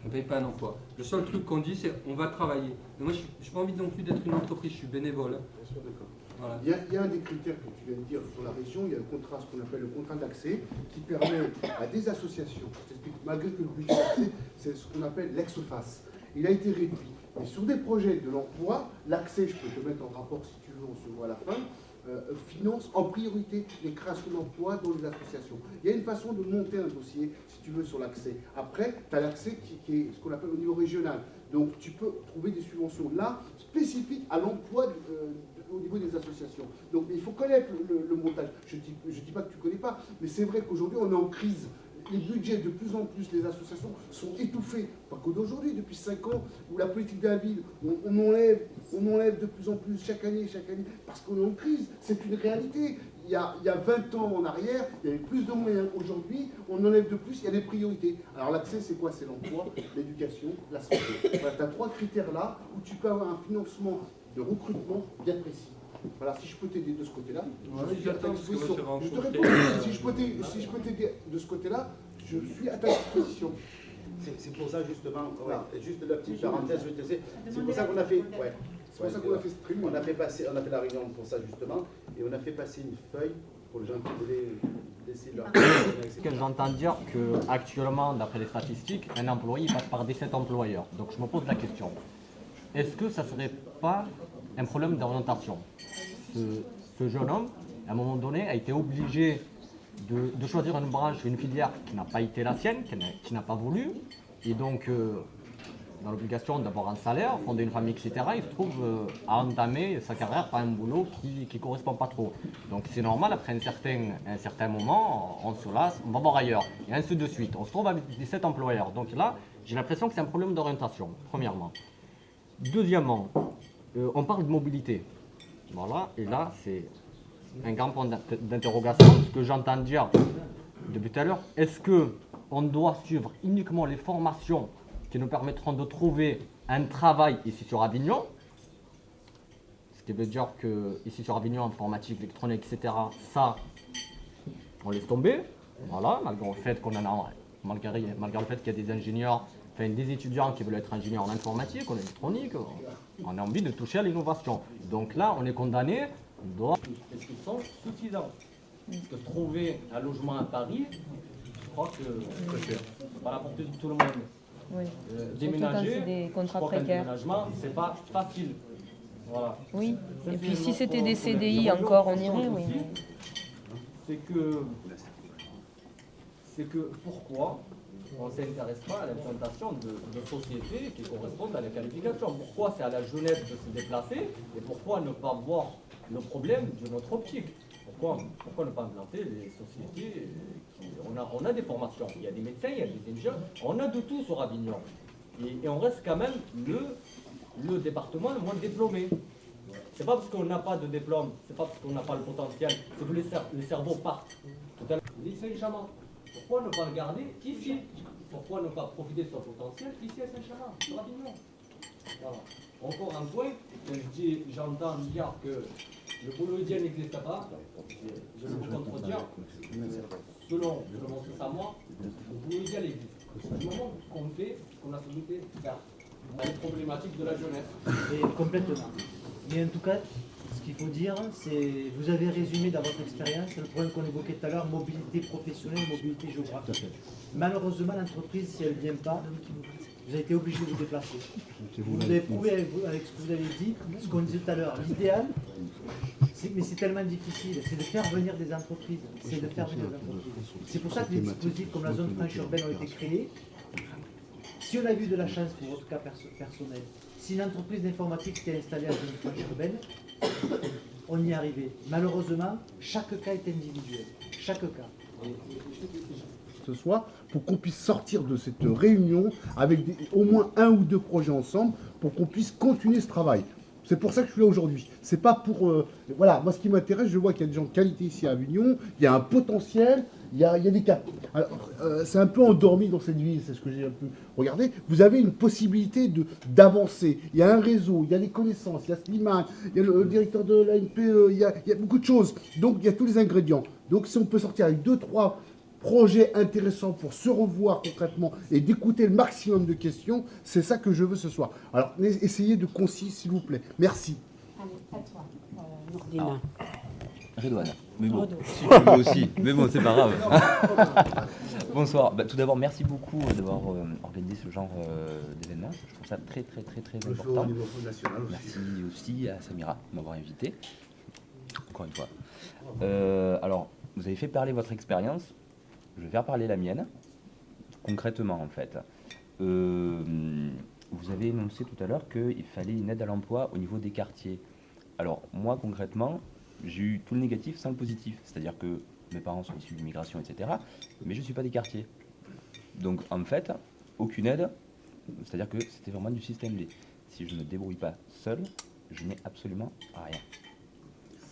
On ne paye pas un emploi. Le seul truc qu'on dit, c'est on va travailler. Mais moi, je n'ai pas envie non plus d'être une entreprise, je suis bénévole. Bien sûr, d'accord. Voilà. Il y a un des critères que tu viens de dire sur la région, il y a le contrat, ce qu'on appelle le contrat d'accès, qui permet à des associations, je t'explique, malgré que le budget d'accès, c'est ce qu'on appelle l'ex-face. Il a été réduit. Et sur des projets de l'emploi, l'accès, je peux te mettre en rapport si tu veux, on se voit à la fin, finance en priorité les créations d'emplois dans les associations. Il y a une façon de monter un dossier, si tu veux, sur l'accès. Après, tu as l'accès qui est ce qu'on appelle au niveau régional. Donc, tu peux trouver des subventions là, spécifiques à l'emploi au niveau des associations. Donc, il faut connaître le montage. Je dis pas que tu ne connais pas, mais c'est vrai qu'aujourd'hui, on est en crise. Les budgets, de plus en plus, les associations sont étouffées. Pas que d'aujourd'hui, depuis 5 ans, où la politique de la ville, on enlève de plus en plus chaque année, parce qu'on est en crise. C'est une réalité. Il y a 20 ans en arrière, il y avait plus de moyens. Aujourd'hui, on enlève de plus, il y a des priorités. Alors l'accès, c'est quoi? C'est l'emploi, l'éducation, la santé. Voilà, tu as 3 critères là où tu peux avoir un financement de recrutement bien précis. Voilà, si je peux t'aider de ce côté-là, je suis à ta disposition. Je te réponds, si je peux t'aider de ce côté-là, je suis à ta disposition. C'est pour ça justement, juste la petite parenthèse, je te sais, c'est pour ça qu'on a fait, c'est pour ça qu'on a fait stream, on a fait la réunion pour ça justement, et on a fait passer une feuille pour les gens qui voulaient laisser leur... J'entends dire qu'actuellement, d'après les statistiques, un employé passe par 17 employeurs. Donc je me pose la question, est-ce que ça ne serait pas un problème d'orientation? Ce jeune homme, à un moment donné, a été obligé de choisir une branche, une filière qui n'a pas été la sienne, qui n'a pas voulu, et donc dans l'obligation d'avoir un salaire, fonder une famille, etc., il se trouve à entamer sa carrière par un boulot qui ne correspond pas trop. Donc c'est normal, après un certain moment, on se lasse, on va voir ailleurs, et ainsi de suite. On se trouve avec 17 employeurs. Donc là, j'ai l'impression que c'est un problème d'orientation, premièrement. Deuxièmement, on parle de mobilité. Voilà, et là, c'est un grand point d'interrogation. Ce que j'entends dire depuis tout à l'heure, est-ce qu'on doit suivre uniquement les formations qui nous permettront de trouver un travail ici sur Avignon? Ce qui veut dire que ici sur Avignon, informatique, électronique, etc., ça, on laisse tomber. Voilà, malgré le fait qu'on en a, malgré le fait qu'il y a des ingénieurs, enfin des étudiants qui veulent être ingénieurs en informatique, en électronique, on a envie de toucher à l'innovation. Donc là, on est condamné. Est-ce qu'ils sont suffisants? Parce que trouver un logement à Paris, je crois que c'est pas la portée de tout le monde. Oui. Déménager, des contrats je crois qu'un précaires. déménagement, c'est pas facile. Voilà. Oui, et puis si c'était des CDI encore, on irait, oui. C'est que pourquoi on ne s'intéresse pas à l'implantation de sociétés qui correspondent à la qualification? Pourquoi c'est à la jeunesse de se déplacer et pourquoi ne pas voir le problème de notre optique? Pourquoi ne pas implanter les sociétés on a des formations, il y a des médecins, il y a des ingénieurs, on a de tout sur Avignon. Et on reste quand même le département le moins diplômé. C'est pas parce qu'on n'a pas de diplôme, c'est pas parce qu'on n'a pas le potentiel, c'est que les cerveaux partent. Tout à l'heure, lycée Saint-Chamond. Pourquoi ne pas le garder ici? Pourquoi ne pas profiter de son potentiel ici à Saint-Chamond, sur Avignon? Voilà. Encore un point, j'entends dire que le boulot idéal n'existe pas. Je vais vous contredire. Selon ça, moi, le boulot idéal existe. Du moment qu'on fait ce qu'on a souhaité faire, les problématiques de la jeunesse. Et complètement. Mais en tout cas, ce qu'il faut dire, c'est, vous avez résumé dans votre expérience le problème qu'on évoquait tout à l'heure, mobilité professionnelle, mobilité géographique. Malheureusement, l'entreprise, si elle ne vient pas, vous avez été obligé de vous déplacer. Vous avez prouvé avec ce que vous avez dit, ce qu'on disait tout à l'heure. L'idéal, mais c'est tellement difficile, c'est de faire venir des entreprises. C'est de faire venir des entreprises. C'est pour ça que des dispositifs comme la zone franche urbaine ont été créés. Si on a eu de la chance pour votre cas personnel, si une entreprise d'informatique était installée à la zone franche urbaine, on y est arrivé. Malheureusement, chaque cas est individuel. Chaque cas. Ce soir, pour qu'on puisse sortir de cette réunion avec au moins 1 ou 2 projets ensemble, pour qu'on puisse continuer ce travail. C'est pour ça que je suis là aujourd'hui. C'est pas pour... voilà, moi ce qui m'intéresse, je vois qu'il y a des gens de qualité ici à Avignon, il y a un potentiel, il y a des cas. Alors, c'est un peu endormi dans cette ville, c'est ce que j'ai un peu regardé. Vous avez une possibilité d'avancer. Il y a un réseau, il y a les connaissances, il y a Slimane, il y a le directeur de l'ANP, il y a beaucoup de choses. Donc il y a tous les ingrédients. Donc si on peut sortir avec 2-3 projets intéressants pour se revoir concrètement et d'écouter le maximum de questions, c'est ça que je veux ce soir. Alors, essayez de concis, s'il vous plaît. Merci. Allez, à toi, Nordina. Redouane. Mais bon, moi aussi. Mais bon, c'est pas grave. Bonsoir. Bah, tout d'abord, merci beaucoup d'avoir organisé ce genre d'événement. Je trouve ça très important. Au niveau national aussi. Merci aussi à Samira de m'avoir invité. Encore une fois. Alors, vous avez fait parler votre expérience. Je vais faire parler la mienne. Concrètement, en fait. Vous avez énoncé tout à l'heure qu'il fallait une aide à l'emploi au niveau des quartiers. Alors, moi, concrètement, j'ai eu tout le négatif sans le positif. C'est-à-dire que mes parents sont issus de l'immigration, etc. Mais je ne suis pas des quartiers. Donc, en fait, aucune aide. C'est-à-dire que c'était vraiment du système D. Si je ne me débrouille pas seul, je n'ai absolument rien.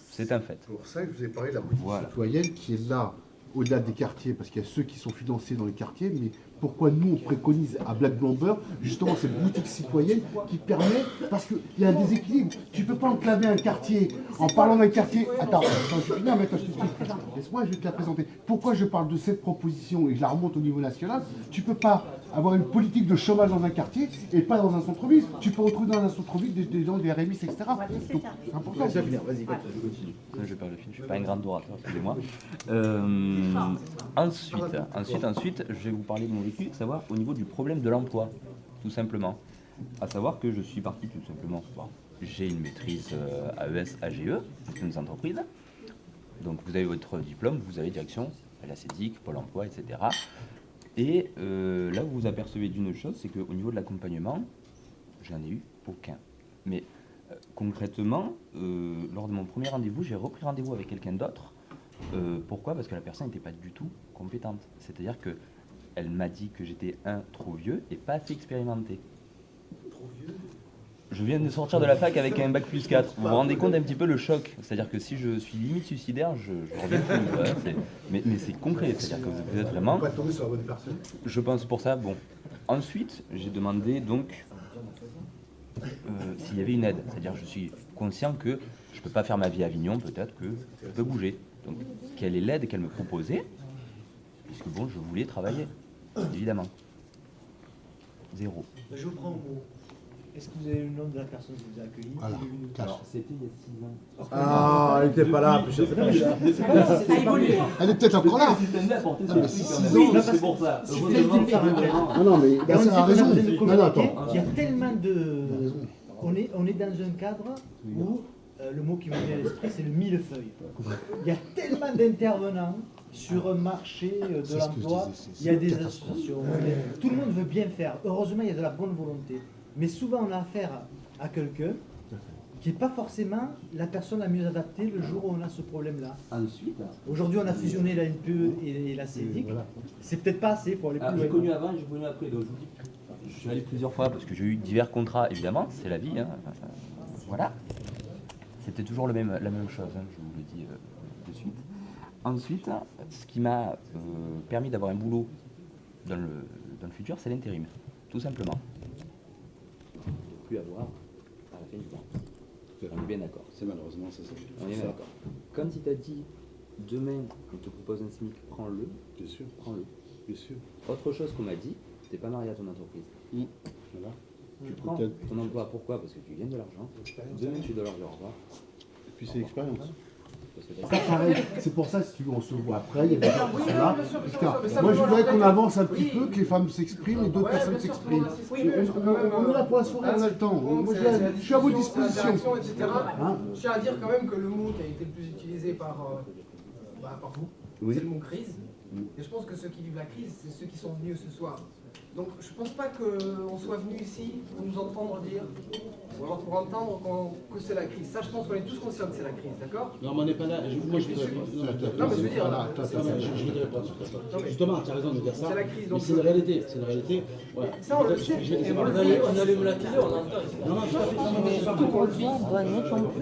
C'est un fait. C'est pour ça que je vous ai parlé de la politique citoyenne qui est là, au-delà des quartiers, parce qu'il y a ceux qui sont financés dans les quartiers, mais pourquoi nous on préconise à Black Blamber justement cette boutique citoyenne qui permet, parce qu'il y a un déséquilibre. Tu ne peux pas enclaver un quartier en parlant d'un quartier. Attends, je vais finir, mais attends, je t'explique. Laisse-moi, je vais te la présenter. Pourquoi je parle de cette proposition et que je la remonte au niveau national? Tu ne peux pas avoir une politique de chômage dans un quartier et pas dans un centre-ville. Tu peux retrouver dans un centre-ville des gens, des RMI, etc. Donc, c'est important. Je vais finir, vas-y, je continue. Je perds le fil, je ne suis pas un grand orateur, excusez-moi. Ensuite, je vais vous parler de mon vécu, savoir au niveau du problème de l'emploi, tout simplement. À savoir que je suis parti tout simplement. Bon, j'ai une maîtrise AES, AGE, une entreprise. Donc vous avez votre diplôme, vous avez direction à la CEDIC, Pôle emploi, etc. Et là, vous vous apercevez d'une chose, c'est qu'au niveau de l'accompagnement, j'en ai eu aucun. Mais concrètement, lors de mon premier rendez-vous, j'ai repris rendez-vous avec quelqu'un d'autre. Pourquoi? Parce que la personne n'était pas du tout compétente. C'est-à-dire qu'elle m'a dit que j'étais trop vieux et pas assez expérimenté. Trop vieux? Je viens de sortir de la fac avec un bac plus 4. Vous vous rendez compte un petit peu le choc? C'est-à-dire que si je suis limite suicidaire, je reviens plus. Voilà, mais c'est concret. C'est-à-dire que vous êtes vraiment... pas tomber sur la bonne personne. Je pense pour ça. Bon. Ensuite, j'ai demandé donc s'il y avait une aide. C'est-à-dire que je suis conscient que je ne peux pas faire ma vie à Avignon, peut-être que je peux bouger. Donc, quelle est l'aide qu'elle me proposait? Puisque bon, je voulais travailler, évidemment. Zéro. Je vous prends au mot. Est-ce que vous avez le nom de la personne qui vous a accueilli? Voilà. Alors, c'était il y a 6 ans. Ah, elle n'était pas là. Elle est peut-être encore là. C'est pour ça. Non, mais ça a raison. Non, attends. Il y a tellement de... On est dans un cadre où le mot qui me vient à l'esprit, c'est le millefeuille. Il y a tellement d'intervenants sur un marché de l'emploi, il y a des associations, tout le monde veut bien faire. Heureusement, il y a de la bonne volonté. Mais souvent, on a affaire à quelqu'un qui n'est pas forcément la personne la mieux adaptée le jour où on a ce problème-là. Ensuite, aujourd'hui, on a fusionné la NPE et la CEDIC. Voilà. C'est peut-être pas assez pour aller plus loin. J'ai connu avant, j'ai connu après. Donc je vous dis, je suis allé plusieurs fois parce que j'ai eu divers contrats, évidemment, c'est la vie. Hein. Voilà. C'était toujours la même chose, hein, je vous le dis de suite. Ensuite, ce qui m'a permis d'avoir un boulot dans le futur, c'est l'intérim, tout simplement. Plus avoir à la fin du temps. On est bien d'accord. C'est malheureusement c'est ça. On est bien d'accord. Quand il t'a dit demain on te propose un SMIC, prends-le. Bien sûr. Prends-le. Bien sûr. Autre chose qu'on m'a dit, t'es pas marié à ton entreprise. Voilà. Tu prends ton emploi, pourquoi? Parce que tu gagnes de l'argent. Demain tu dois leur dire au revoir. Et puis c'est l'expérience. Ça, pareil, c'est pour ça, si tu veux, on se voit après. Il y a des gens qui sont là. Moi, je voudrais qu'on avance un petit peu, que les femmes s'expriment et d'autres personnes s'expriment. On est là pour la soirée, on a le temps. Moi, je suis à vos dispositions. Je tiens à dire quand même que le mot qui a été le plus utilisé par vous, c'est le mot crise. Et je pense que ceux qui vivent la crise, c'est ceux qui sont venus ce soir. Donc je ne pense pas qu'on soit venu ici pour nous entendre dire, ou alors pour entendre que c'est la crise. Ça, je pense qu'on est tous conscients que c'est la crise, d'accord? Non, mais on n'est pas là. Moi, je voudrais. Non, mais je veux dire. Je voudrais pas sur ça. Justement, tu as raison de dire ça. C'est la crise. Mais c'est une réalité. C'est une réalité. Ouais. Ça, on le sait. On allume la télé, on entend. Non, Surtout qu'on le voit, on doit mettre en plus.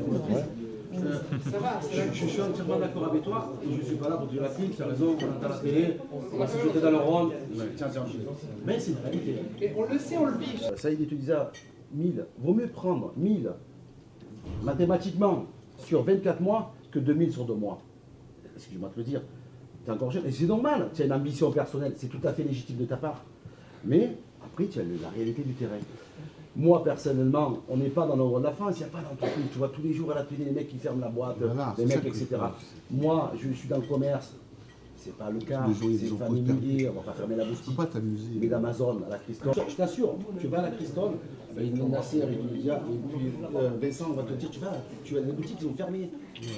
Je suis entièrement d'accord avec toi, et je ne suis pas là pour dire la crise, tu as raison, on entend la télé, on va se jeter dans le rôle. Mais c'est une réalité. Et on le sait, on le vit. Ça, il te disait 1000, vaut mieux prendre 1000 mathématiquement sur 24 mois que 2000 sur 2 mois. Excuse-moi de le dire. es encore jeune, et c'est normal, tu as une ambition personnelle, c'est tout à fait légitime de ta part. Mais après, tu as la réalité du terrain. Moi, personnellement, on n'est pas dans l'ordre de la France, il n'y a pas d'entreprise. Tu vois tous les jours à la télé les mecs qui ferment la boîte, Voilà, les mecs, etc. Moi, je suis dans le commerce, c'est pas le cas, c'est une famille mouillée, on va pas fermer la boutique. Tu peux pas t'amuser. Mais d'Amazon, à la Christone, je t'assure, tu vas à la Christone, Nasser, il me dit, et puis Vincent va te dire, tu as des boutiques qui sont fermées.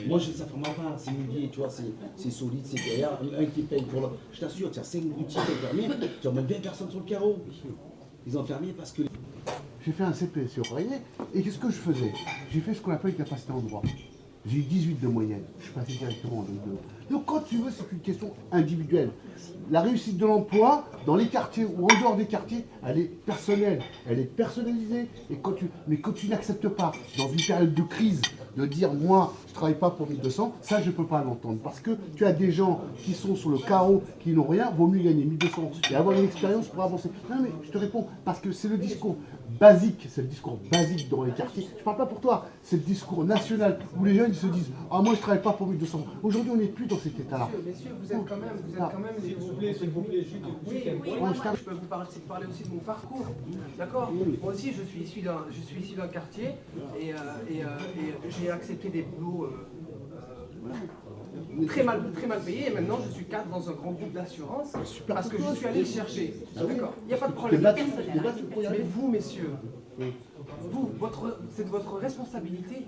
Moi, ça ne ferme pas, c'est mouillé, tu vois, c'est solide, c'est derrière, un qui paye pour le. Je t'assure, tu as 5 boutiques fermées, tu as au moins 20 personnes sur le carreau. Ils ont fermé parce que. J'ai fait un CPS au Royer, et qu'est-ce que je faisais? J'ai fait ce qu'on appelle une capacité en droit. J'ai eu 18 de moyenne, je suis passé directement en 2. Donc quand tu veux, c'est une question individuelle. La réussite de l'emploi, dans les quartiers ou en dehors des quartiers, elle est personnelle, elle est personnalisée. Mais quand tu n'acceptes pas, dans une période de crise, de dire moi, je ne travaille pas pour 1200, ça je ne peux pas l'entendre. Parce que tu as des gens qui sont sur le carreau, qui n'ont rien, vaut mieux gagner 1200 et avoir une expérience pour avancer. Non mais je te réponds, parce que c'est le discours basique, c'est le discours basique dans les quartiers. Je ne parle pas pour toi, c'est le discours national où les jeunes ils se disent ah moi je ne travaille pas pour 1200. Aujourd'hui on n'est plus dans cet état-là. Messieurs, vous êtes quand même, s'il vous plaît, juste je peux vous parler aussi de mon parcours, d'accord? Moi aussi, je suis issu d'un quartier et j'ai accepté des boulots très mal payés et maintenant je suis cadre dans un grand groupe d'assurance parce que je suis allé le chercher. D'accord? Il n'y a pas de problème. Mais vous, messieurs, c'est de votre responsabilité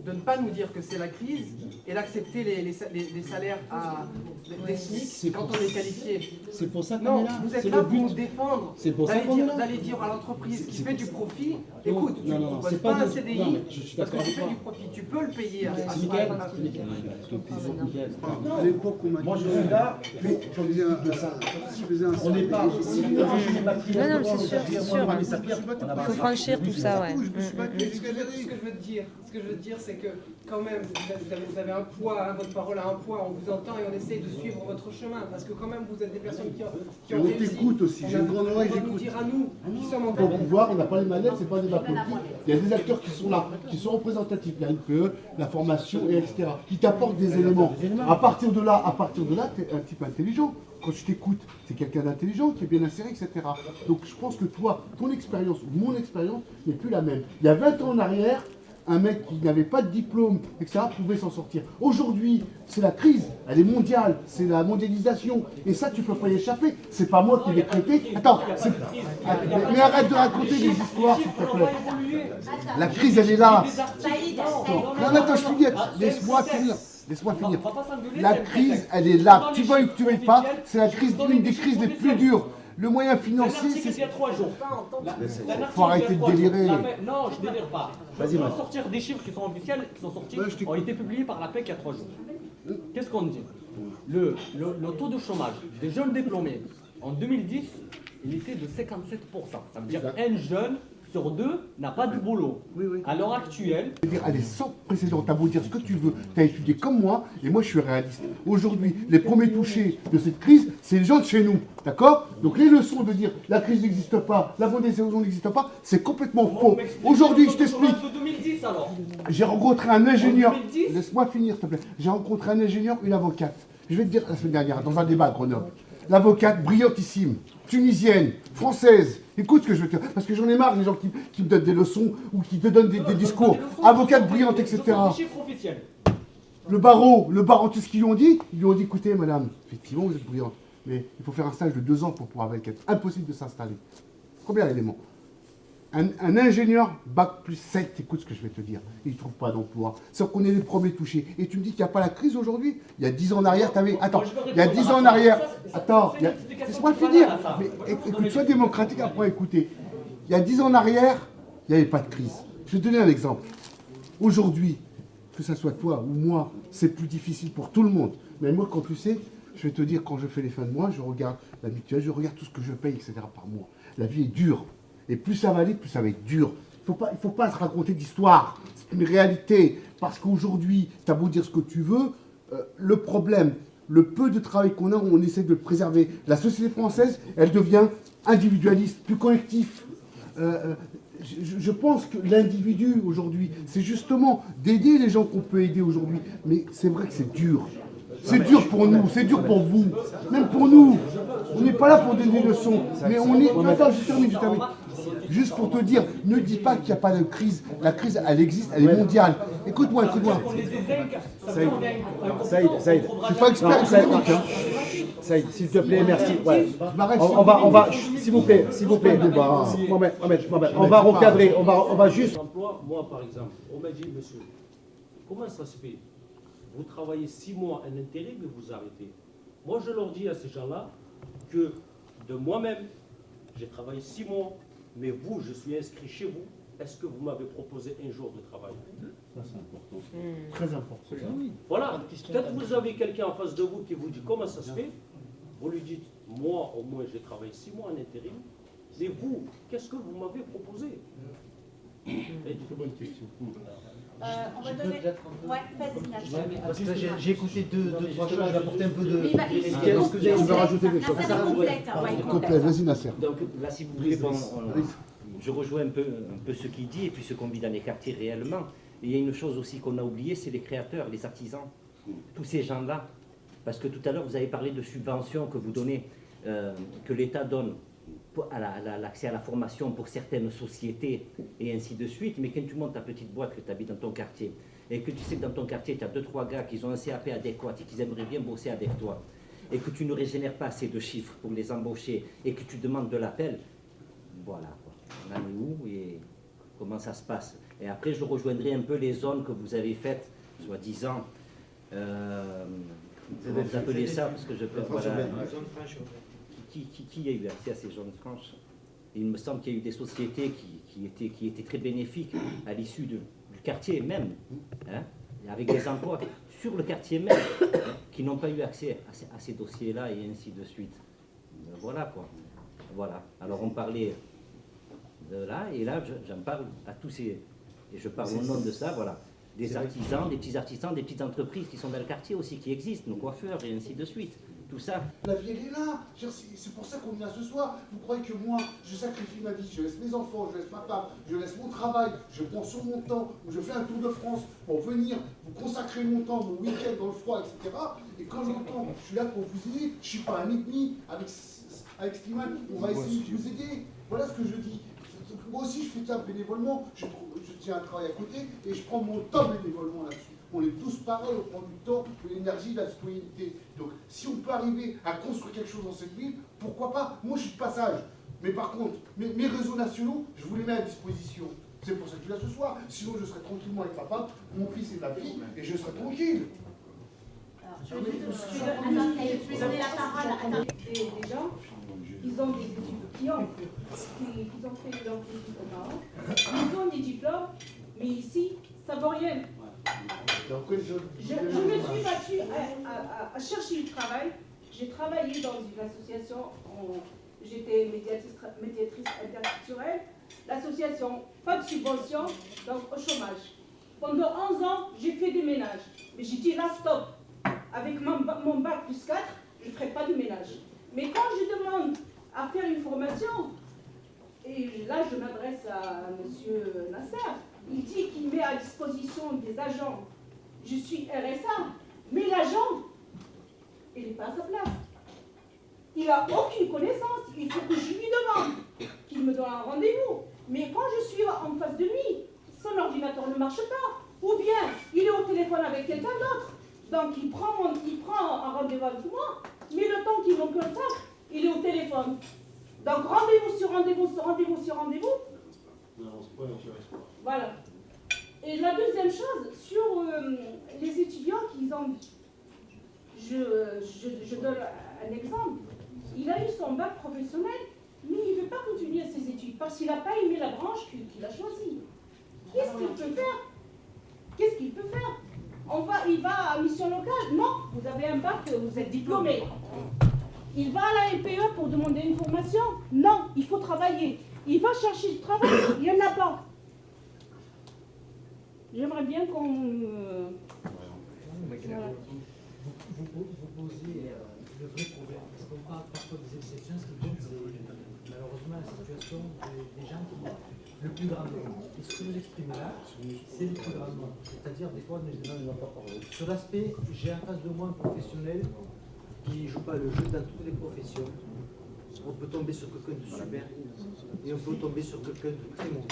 de ne pas nous dire que c'est la crise et d'accepter les salaires à des SMIC quand on est qualifié. C'est pour ça qu'on non, est là. vous êtes là pour nous défendre. C'est pour ça qu'on est là. D'aller dire à l'entreprise qui fait du profit, écoute, tu non, ne proposes pas un CDI parce que tu fais toi. du profit, tu peux le payer à C'est nickel. À l'époque, on m'a moi je suis là, on n'est pas. Non, non, c'est sûr, c'est sûr. Il faut franchir tout ça, ouais. Ce que je veux te dire, c'est que quand même, vous avez un poids, votre parole a un poids, on vous entend et on essaye de suivre votre chemin, parce que quand même, vous êtes des personnes qui ont réussi. On t'écoute aussi, j'ai une grande oreille, on va j'écoute. nous dire à nous, qui sommes en Au pouvoir, on n'a pas les manettes, c'est pas un débat politique. Il y a des acteurs qui sont là, qui sont représentatifs, la NPE, la formation, et etc., qui t'apportent des éléments. À partir de là, tu es un type intelligent. Quand je t'écoute, c'est quelqu'un d'intelligent, qui est bien inséré, etc. Donc je pense que toi, ton expérience, ou mon expérience, n'est plus la même. Il y a 20 ans en arrière, un mec qui n'avait pas de diplôme, etc., pouvait s'en sortir. Aujourd'hui, c'est la crise, elle est mondiale, c'est la mondialisation, et ça, tu ne peux pas y échapper. C'est pas moi qui l'ai traité. Attends, mais arrête de raconter des histoires, s'il te plaît. La crise, elle est là. Non, attends, je finis. Laisse-moi finir. Laisse-moi finir. La crise, elle est là. Tu veuilles ou tu veuilles pas, c'est la crise, une des crises les plus dures. Le moyen financier, c'est... Il y a 3 jours. Faut arrêter de délirer. Non, je délire pas. Vas-y, Je vais sortir des chiffres qui sont officiels, qui sont sortis, ont été publiés par la PEC il y a 3 jours. Qu'est-ce qu'on dit? Le taux de chômage des jeunes diplômés, en 2010, il était de 57%. Ça veut dire qu'un jeune sur 2 n'a pas de boulot. À l'heure actuelle... Elle est sans précédent. T'as beau dire ce que tu veux, tu as étudié comme moi, et moi je suis réaliste. Aujourd'hui, les premiers touchés de cette crise, c'est les gens de chez nous. D'accord? Donc les leçons de dire la crise n'existe pas, la mondialisation n'existe pas, c'est complètement faux. Aujourd'hui, je t'explique. J'ai rencontré un ingénieur. Laisse-moi finir, s'il te plaît. J'ai rencontré un ingénieur, une avocate. Je vais te dire la semaine dernière, dans un débat à Grenoble. L'avocate brillantissime, tunisienne, française. Écoute ce que je veux te dire, parce que j'en ai marre des gens qui me donnent des leçons ou qui te donnent des discours. Avocate brillante, etc. Le barreau, tu sais ce qu'ils lui ont dit? Ils lui ont dit, écoutez madame, effectivement vous êtes brillante, mais il faut faire un stage de 2 ans pour pouvoir avec elle. Impossible de s'installer. Combien d'éléments? Un ingénieur bac plus 7, écoute ce que je vais te dire, il ne trouve pas d'emploi. Sauf qu'on est les premiers touchés. Et tu me dis qu'il n'y a pas la crise aujourd'hui? Il y a 10 ans en arrière, tu avais... Attends, il y a 10 ans en arrière... Attends, laisse-moi finir. Mais écoute, sois démocratique après écouter. Il y a 10 ans en arrière, il n'y avait pas de crise. Je vais te donner un exemple. Aujourd'hui, que ce soit toi ou moi, c'est plus difficile pour tout le monde. Mais moi, quand tu sais, je vais te dire, quand je fais les fins de mois, je regarde la mutuelle, je regarde tout ce que je paye, etc. par mois. La vie est dure. Et plus ça va aller, plus ça va être dur. Il ne faut pas se raconter d'histoire. C'est une réalité. Parce qu'aujourd'hui, tu as beau dire ce que tu veux, le problème, le peu de travail qu'on a, on essaie de le préserver. La société française, elle devient individualiste, plus collectif. Je pense que l'individu aujourd'hui, c'est justement d'aider les gens qu'on peut aider aujourd'hui. Mais c'est vrai que c'est dur. C'est dur pour nous, c'est dur pour vous, même pour nous. On n'est pas là pour donner des leçons, mais on est... Attends, je termine. Juste pour te dire, ne dis pas qu'il n'y a pas de crise. La crise, elle existe, elle est mondiale. Écoute-moi. Saïd. Je suis pas expert économique. Saïd, s'il te plaît, merci. Ouais. On va, s'il vous plaît. Mohamed, on va recadrer, on va juste... Moi, par exemple, on m'a dit, monsieur, comment ça se fait? Vous travaillez 6 mois en intérim et vous arrêtez. Moi, je leur dis à ces gens-là que de moi-même, j'ai travaillé 6 mois, mais vous, je suis inscrit chez vous. Est-ce que vous m'avez proposé un jour de travail? Ça, c'est important. Très important. Voilà. Peut-être vous avez quelqu'un en face de vous qui vous dit comment ça se fait. Vous lui dites, moi, au moins, j'ai travaillé 6 mois en intérim. Mais vous, qu'est-ce que vous m'avez proposé? Très bonne question. On va donner... Ouais, vas-y, Nasser. Parce que j'ai écouté deux, trois choses, je vais apporter un peu de... Est-ce que tu veux rajouter des choses? Complète, vas-y Nasser. Donc là, si vous voulez, je rejoins un peu ce qu'il dit et puis ce qu'on vit dans les quartiers réellement. Et il y a une chose aussi qu'on a oubliée, c'est les créateurs, les artisans, tous ces gens-là. Parce que tout à l'heure, vous avez parlé de subventions que vous donnez, que l'État donne à l'accès à la formation pour certaines sociétés et ainsi de suite. Mais quand tu montes ta petite boîte, que tu habites dans ton quartier, et que tu sais que dans ton quartier, tu as 2-3 gars qui ont un CAP adéquat et qui aimeraient bien bosser avec toi, et que tu ne régénères pas assez de chiffres pour les embaucher, et que tu demandes de l'appel, voilà, quoi. On en est où et comment ça se passe? Et après, je rejoindrai un peu les zones que vous avez faites, soi-disant, vous appelez ça, parce que je peux... Voilà, qui a eu accès à ces zones franches? Il me semble qu'il y a eu des sociétés qui étaient très bénéfiques à l'issue du quartier même, hein, avec des emplois sur le quartier même, qui n'ont pas eu accès à ces dossiers-là et ainsi de suite. Voilà quoi. Voilà. Alors on parlait de là, et là j'en parle à tous ces... Et je parle au nom de ça, voilà. Des artisans, des petits artisans, des petites entreprises qui sont dans le quartier aussi, qui existent, nos coiffeurs et ainsi de suite. Tout ça. La vie, elle est là. C'est pour ça qu'on est là ce soir. Vous croyez que moi, je sacrifie ma vie, je laisse mes enfants, je laisse ma femme, je laisse mon travail, je prends sur mon temps, je fais un tour de France pour venir vous consacrer mon temps, mon week-end dans le froid, etc. Et quand j'entends, je suis là pour vous aider, je ne suis pas un ennemi avec Slimane, on va essayer de vous aider. Voilà ce que je dis. Moi aussi, je fais ça bénévolement, je tiens un travail à côté et je prends mon temps bénévolement là-dessus. On est tous pareils, on prend du temps, de l'énergie, de la citoyenneté. Donc, si on peut arriver à construire quelque chose dans cette ville, pourquoi pas? Moi, je suis de passage. Mais par contre, mes réseaux nationaux, je vous les mets à disposition. C'est pour ça que je suis là ce soir. Sinon, je serai tranquillement avec ma femme, mon fils et ma fille, et je serai tranquille. Je vais donner la parole à des gens. Ils ont des études, ils ont fait leur études ils ont des diplômes, mais ici, ça ne vaut rien. Je me suis battue à chercher du travail. J'ai travaillé dans une association, j'étais médiatrice interculturelle. L'association, pas de subvention, donc au chômage. Pendant 11 ans, j'ai fait des ménages. Mais j'ai dit là, stop. Avec mon bac plus 4, je ne ferai pas de ménage. Mais quand je demande à faire une formation, et là je m'adresse à M. Nasser, il dit qu'il met à disposition des agents. Je suis RSA, mais l'agent, il n'est pas à sa place. Il n'a aucune connaissance. Il faut que je lui demande qu'il me donne un rendez-vous. Mais quand je suis en face de lui, son ordinateur ne marche pas. Ou bien, il est au téléphone avec quelqu'un d'autre. Donc il prend un rendez-vous avec moi, mais le temps qu'il me consacre, il est au téléphone. Donc rendez-vous sur rendez-vous sur rendez-vous sur rendez-vous. Voilà. Et la deuxième chose, sur les étudiants qu'ils ont... Je donne un exemple. Il a eu son bac professionnel, mais il ne veut pas continuer ses études parce qu'il n'a pas aimé la branche qu'il a choisie. Qu'est-ce qu'il peut faire? Qu'est-ce qu'il peut faire? Il va à mission locale? Non, vous avez un bac, vous êtes diplômé. Il va à la MPE pour demander une formation? Non, il faut travailler. Il va chercher du travail, il n'y en a pas. J'aimerais bien qu'on... Voilà. Vous posez le vrai problème, parce qu'on parle parfois des exceptions, ce qui compte, c'est malheureusement la situation des gens qui le plus grand nombre. Et ce que vous exprimez là, c'est le plus grand nombre. C'est-à-dire, des fois, les gens ne vont pas parler. Sur l'aspect, j'ai en face de moi un professionnel qui ne joue pas le jeu dans toutes les professions. On peut tomber sur quelqu'un de super et on peut tomber sur quelqu'un de très mauvais,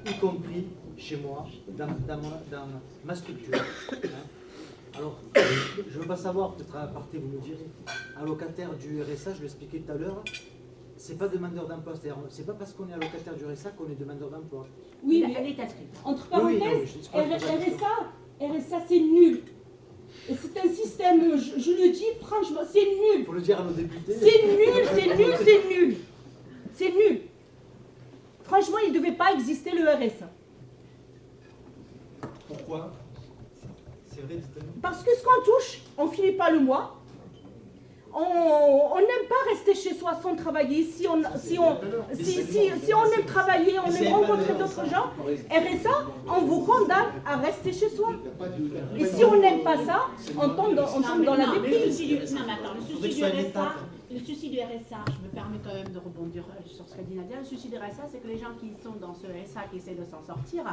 y compris chez moi, dans ma structure. Alors, je ne veux pas savoir, peut-être à aparté, vous me direz, un locataire du RSA, je l'expliquais tout à l'heure, c'est pas demandeur d'emploi, c'est-à-dire, c'est pas parce qu'on est allocataire du RSA qu'on est demandeur d'emploi. Oui, mais elle est inscrite. Entre parenthèses, RSA c'est nul. Et c'est un système, je le dis franchement, c'est nul. Il faut le dire à nos députés. C'est nul, c'est nul, c'est nul. C'est nul. Franchement, il ne devait pas exister le RSA. Pourquoi? C'est vrai, dites-nous. Parce que ce qu'on touche, on ne finit pas le mois. On n'aime pas rester chez soi sans travailler. Si on aime travailler, on aime rencontrer d'autres gens, RSA, on vous condamne à rester chez soi. Et si on n'aime pas ça, on tombe dans la déprime. Non, mais attends, le souci du RSA, je me permets quand même de rebondir sur ce qu'a dit Nadia, le souci du RSA, c'est que les gens qui sont dans ce RSA, qui essaient de s'en sortir,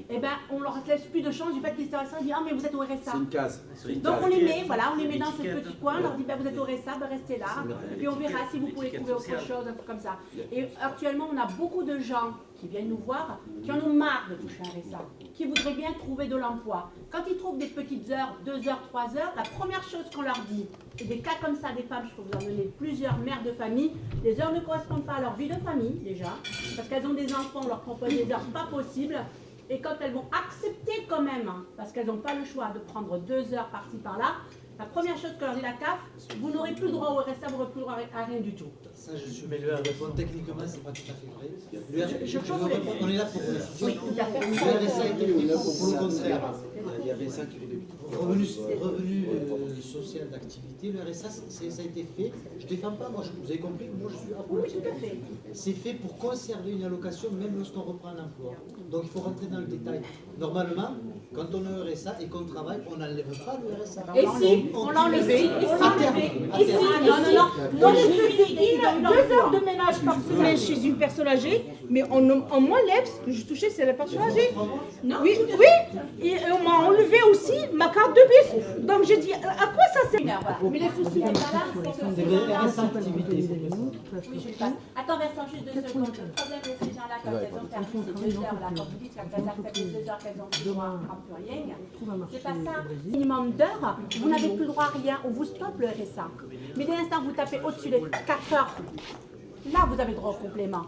eh ben, on leur laisse plus de chance du fait qu'ils sont au RSA, on dit « Ah, mais vous êtes au RSA ». C'est une case. Donc on les met, voilà, on les met dans ce petit coin, on leur dit ben, vous êtes au RSA, ben, restez là, et puis on verra si vous pouvez trouver autre chose, un truc comme ça. Et actuellement, on a beaucoup de gens qui viennent nous voir, qui en ont marre de toucher un RSA, qui voudraient bien trouver de l'emploi. Quand ils trouvent des petites heures, 2 heures, 3 heures, la première chose qu'on leur dit, et des cas comme ça, des femmes, je peux vous en donner plusieurs mères de famille, les heures ne correspondent pas à leur vie de famille déjà, parce qu'elles ont des enfants, on leur propose des heures pas possibles. Et quand elles vont accepter quand même, parce qu'elles n'ont pas le choix de prendre 2 heures par-ci par-là, la première chose que leur dit la CAF, vous n'aurez plus le droit au RSA, vous n'aurez plus le droit à rien du tout. Ça, je suis mais le répondre techniquement, c'est pas tout à fait vrai. On est là pour oui, tout à fait. Le RSA était fait pour le contraire. Il y avait ça qui voulait. Revenu social d'activité, le RSA, ça a été fait. Je ne défends pas, moi, vous avez compris que moi je suis oui, tout à fait. C'est fait pour conserver une allocation même lorsqu'on reprend un emploi. Donc il faut rentrer dans le détail. Normalement, quand on est au RSA et qu'on travaille, on n'enlève pas le RSA. Et si on l'enlevait, et si, non, je faisais 2 heures de ménage par semaine chez une personne âgée, mais on m'enlève ce que je touchais, c'est la personne âgée. Oui, et on m'a enlevé aussi ma carte de bus. Donc j'ai dit, à quoi ça sert? Mais le souci n'est pas là, c'est que... Oui, je passe. Attends, Vincent, juste 2 secondes. Le problème de ces gens-là, quand elles ont perdu ces 2 heures-là, quand vous dites qu'elles acceptent les 2 heures qu'elles ont plus droit à plus rien, c'est pas ça. Minimum d'heures, vous n'avez plus le droit à rien, on vous stoppe le RSA. Mais dès l'instant vous tapez au-dessus des 4 heures, là vous avez droit au complément.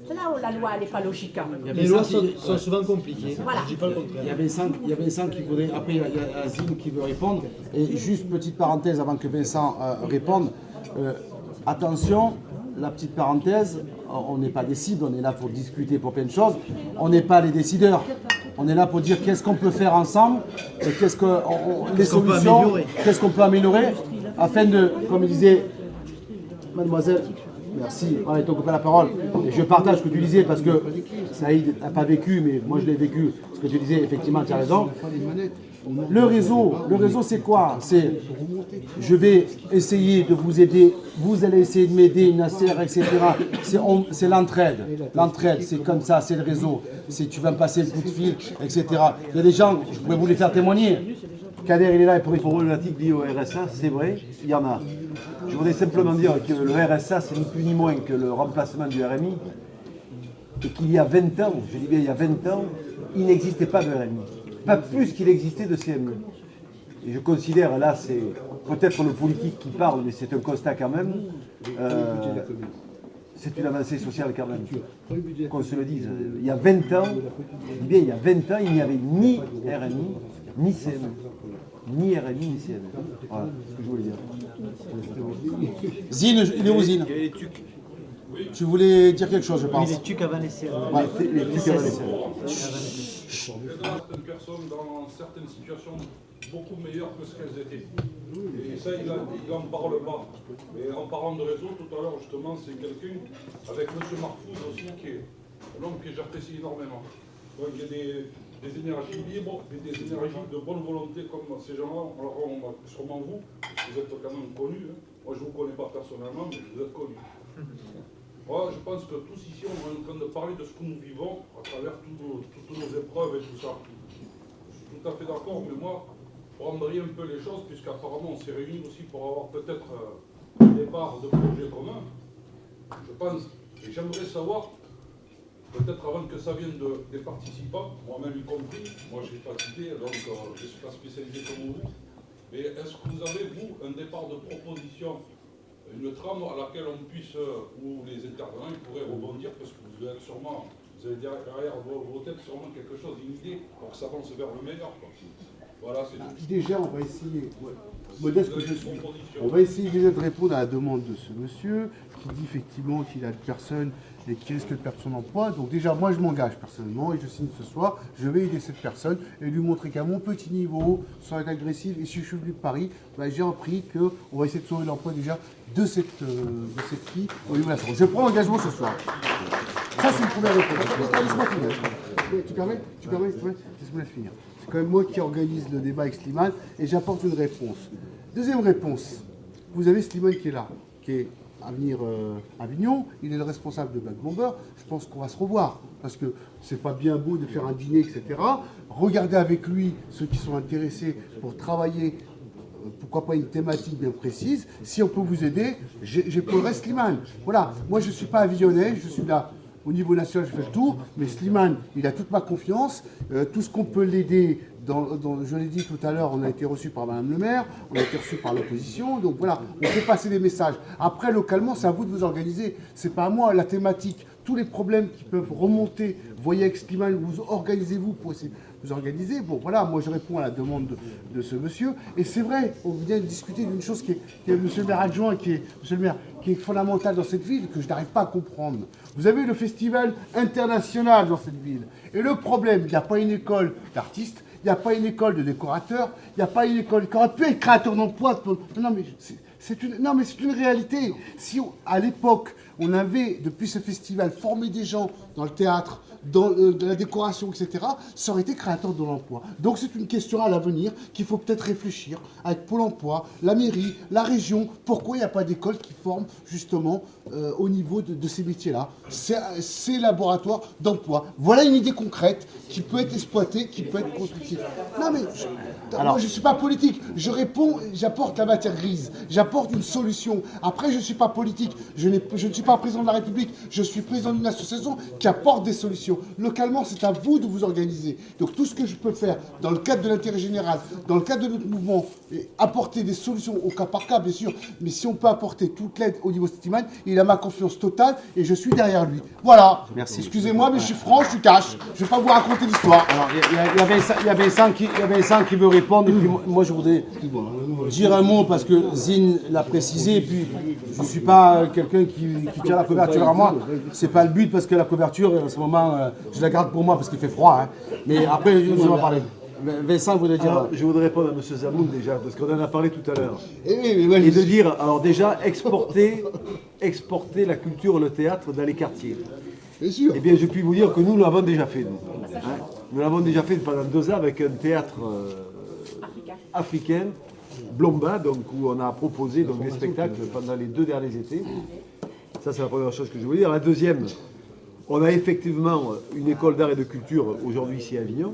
C'est là où la loi n'est pas logique. Les lois sont souvent compliquées. Voilà. Je dis pas le contraire. Il y a Vincent qui voudrait, après il y a Azine qui veut répondre. Et juste petite parenthèse avant que Vincent réponde. Attention, la petite parenthèse, on n'est pas des cibles, on est là pour discuter pour plein de choses. On n'est pas les décideurs. On est là pour dire qu'est-ce qu'on peut faire ensemble, et les solutions, qu'est-ce qu'on peut améliorer, afin de, comme disait mademoiselle, merci, voilà, il t'a coupé la parole, et je partage ce que tu disais, parce que Saïd n'a pas vécu, mais moi je l'ai vécu, ce que tu disais, effectivement, tu as raison. Le réseau c'est quoi? C'est, je vais essayer de vous aider, vous allez essayer de m'aider, une ACR, etc. C'est l'entraide. L'entraide, c'est comme ça, c'est le réseau. C'est tu vas me passer le coup de fil, etc. Il y a des gens, je pourrais vous les faire témoigner. Kader, il est là pour les problématiques liées au RSA, c'est vrai, il y en a. Je voudrais simplement dire que le RSA, c'est ni plus ni moins que le remplacement du RMI. Et qu'il y a 20 ans, je dis bien il y a 20 ans, il n'existait pas de RMI. Pas plus qu'il existait de CMU. Et je considère, là, c'est peut-être le politique qui parle, mais c'est un constat quand même. C'est une avancée sociale quand même. Qu'on se le dise. Il y a 20 ans, je dis bien, il y a 20 ans, il n'y avait ni RMI, ni CMU. Ni RMI, ni CMU. Voilà ce que je voulais dire. Zine, il est où Zine? Il y a les TUC. Tu voulais dire quelque chose, je pense. Les TUC avant les CMU. Ouais, les TUC avant les CMU. Certaines personnes dans certaines situations beaucoup meilleures que ce qu'elles étaient. Et ça, il en parle pas. Et en parlant de réseau, tout à l'heure, justement, c'est quelqu'un, avec M. Marfouz aussi, qui est un homme que j'apprécie énormément. Donc il y a des énergies libres et des énergies de bonne volonté comme ces gens-là. Alors, sûrement vous êtes quand même connus. Hein. Moi, je ne vous connais pas personnellement, mais vous êtes connus. Moi, je pense que tous ici, on est en train de parler de ce que nous vivons à travers toutes nos épreuves et tout ça. Je suis tout à fait d'accord, mais moi, pour embrayer un peu les choses, puisqu'apparemment on s'est réunis aussi pour avoir peut-être un départ de projet commun, je pense, et j'aimerais savoir, peut-être avant que ça vienne des participants, moi-même y compris, moi je n'ai pas d'idée, donc je ne suis pas spécialisé comme vous, mais est-ce que vous avez, vous, un départ de proposition, une trame à laquelle on puisse, où les intervenants ils pourraient rebondir, parce que vous avez sûrement, vous avez derrière vos têtes sûrement quelque chose, une idée, pour que ça avance vers le meilleur, quoi. Voilà, c'est tout. Déjà, on va essayer, modeste que je suis, on va essayer déjà de répondre à la demande de ce monsieur qui dit effectivement qu'il a une personne et qui risque de perdre son emploi. Donc déjà, moi je m'engage personnellement et je signe ce soir, je vais aider cette personne et lui montrer qu'à mon petit niveau, sans être agressif, et si je suis venu de Paris, bah, j'ai appris qu'on va essayer de sauver l'emploi déjà de cette fille au niveau de la santé. Je prends l'engagement ce soir. Ça c'est une première réponse. Laisse-moi finir. Tu permets Laisse-moi finir. C'est quand même moi qui organise le débat avec Slimane et j'apporte une réponse. Deuxième réponse, vous avez Slimane qui est là, qui est à venir à Avignon, il est le responsable de Black Bomber, je pense qu'on va se revoir, parce que c'est pas bien beau de faire un dîner, etc. Regardez avec lui ceux qui sont intéressés pour travailler, pourquoi pas une thématique bien précise, si on peut vous aider, j'épaulerai Slimane. Voilà, moi je ne suis pas avignonnais, je suis là. Au niveau national, je fais le tour, mais Slimane, il a toute ma confiance. Tout ce qu'on peut l'aider, je l'ai dit tout à l'heure, on a été reçu par Madame le maire, on a été reçu par l'opposition. Donc voilà, on fait passer des messages. Après, localement, c'est à vous de vous organiser. C'est pas à moi. La thématique, tous les problèmes qui peuvent remonter, voyez avec Slimane, vous organisez-vous pour essayer de vous organiser. Bon, voilà, moi je réponds à la demande de ce monsieur. Et c'est vrai, on vient de discuter d'une chose qui est monsieur le maire adjoint, qui est fondamentale dans cette ville, que je n'arrive pas à comprendre. Vous avez le festival international dans cette ville. Et le problème, il n'y a pas une école d'artistes, il n'y a pas une école de décorateurs, il n'y a pas une école qui aurait pu être créateur d'emplois. Non, mais c'est une réalité. Si à l'époque, on avait, depuis ce festival, formé des gens dans le théâtre, dans de la décoration, etc., ça aurait été créateur de l'emploi. Donc c'est une question à l'avenir qu'il faut peut-être réfléchir avec Pôle emploi, la mairie, la région. Pourquoi il n'y a pas d'école qui forme justement au niveau de ces métiers-là, ces laboratoires d'emploi. Voilà une idée concrète qui peut être exploitée, qui peut être constructive. Non mais, moi je ne suis pas politique. Je réponds, j'apporte la matière grise. J'apporte une solution. Après, je ne suis pas politique. Je ne suis pas président de la République. Je suis président d'une association qui apporte des solutions. Localement, c'est à vous de vous organiser. Donc tout ce que je peux faire dans le cadre de l'intérêt général, dans le cadre de notre mouvement, et apporter des solutions au cas par cas, bien sûr, mais si on peut apporter toute l'aide au niveau de Slimane, il a ma confiance totale et je suis derrière lui. Voilà. Merci. Excusez-moi, mais je suis franc, je suis cash. Je ne vais pas vous raconter l'histoire. Alors, il y avait Vincent qui veut répondre, et puis moi je voudrais dire un mot parce que Zine l'a précisé, et puis je ne suis pas quelqu'un qui tient la couverture à moi. C'est pas le but parce que la couverture, en ce moment, je la garde pour moi parce qu'il fait froid. Hein. Mais après, je vais en parler. Vincent voudrait dire. Alors, je voudrais répondre à M. Zamoun déjà, parce qu'on en a parlé tout à l'heure. Et de dire, alors déjà, exporter la culture, le théâtre dans les quartiers. Bien sûr. Eh bien, je puis vous dire que nous l'avons déjà fait, nous. Hein, nous l'avons déjà fait pendant 2 ans avec un théâtre africain, Blomba, donc, où on a proposé donc, des spectacles pendant les 2 derniers étés. Ça, c'est la première chose que je veux dire. La deuxième, on a effectivement une école d'art et de culture aujourd'hui ici à Avignon,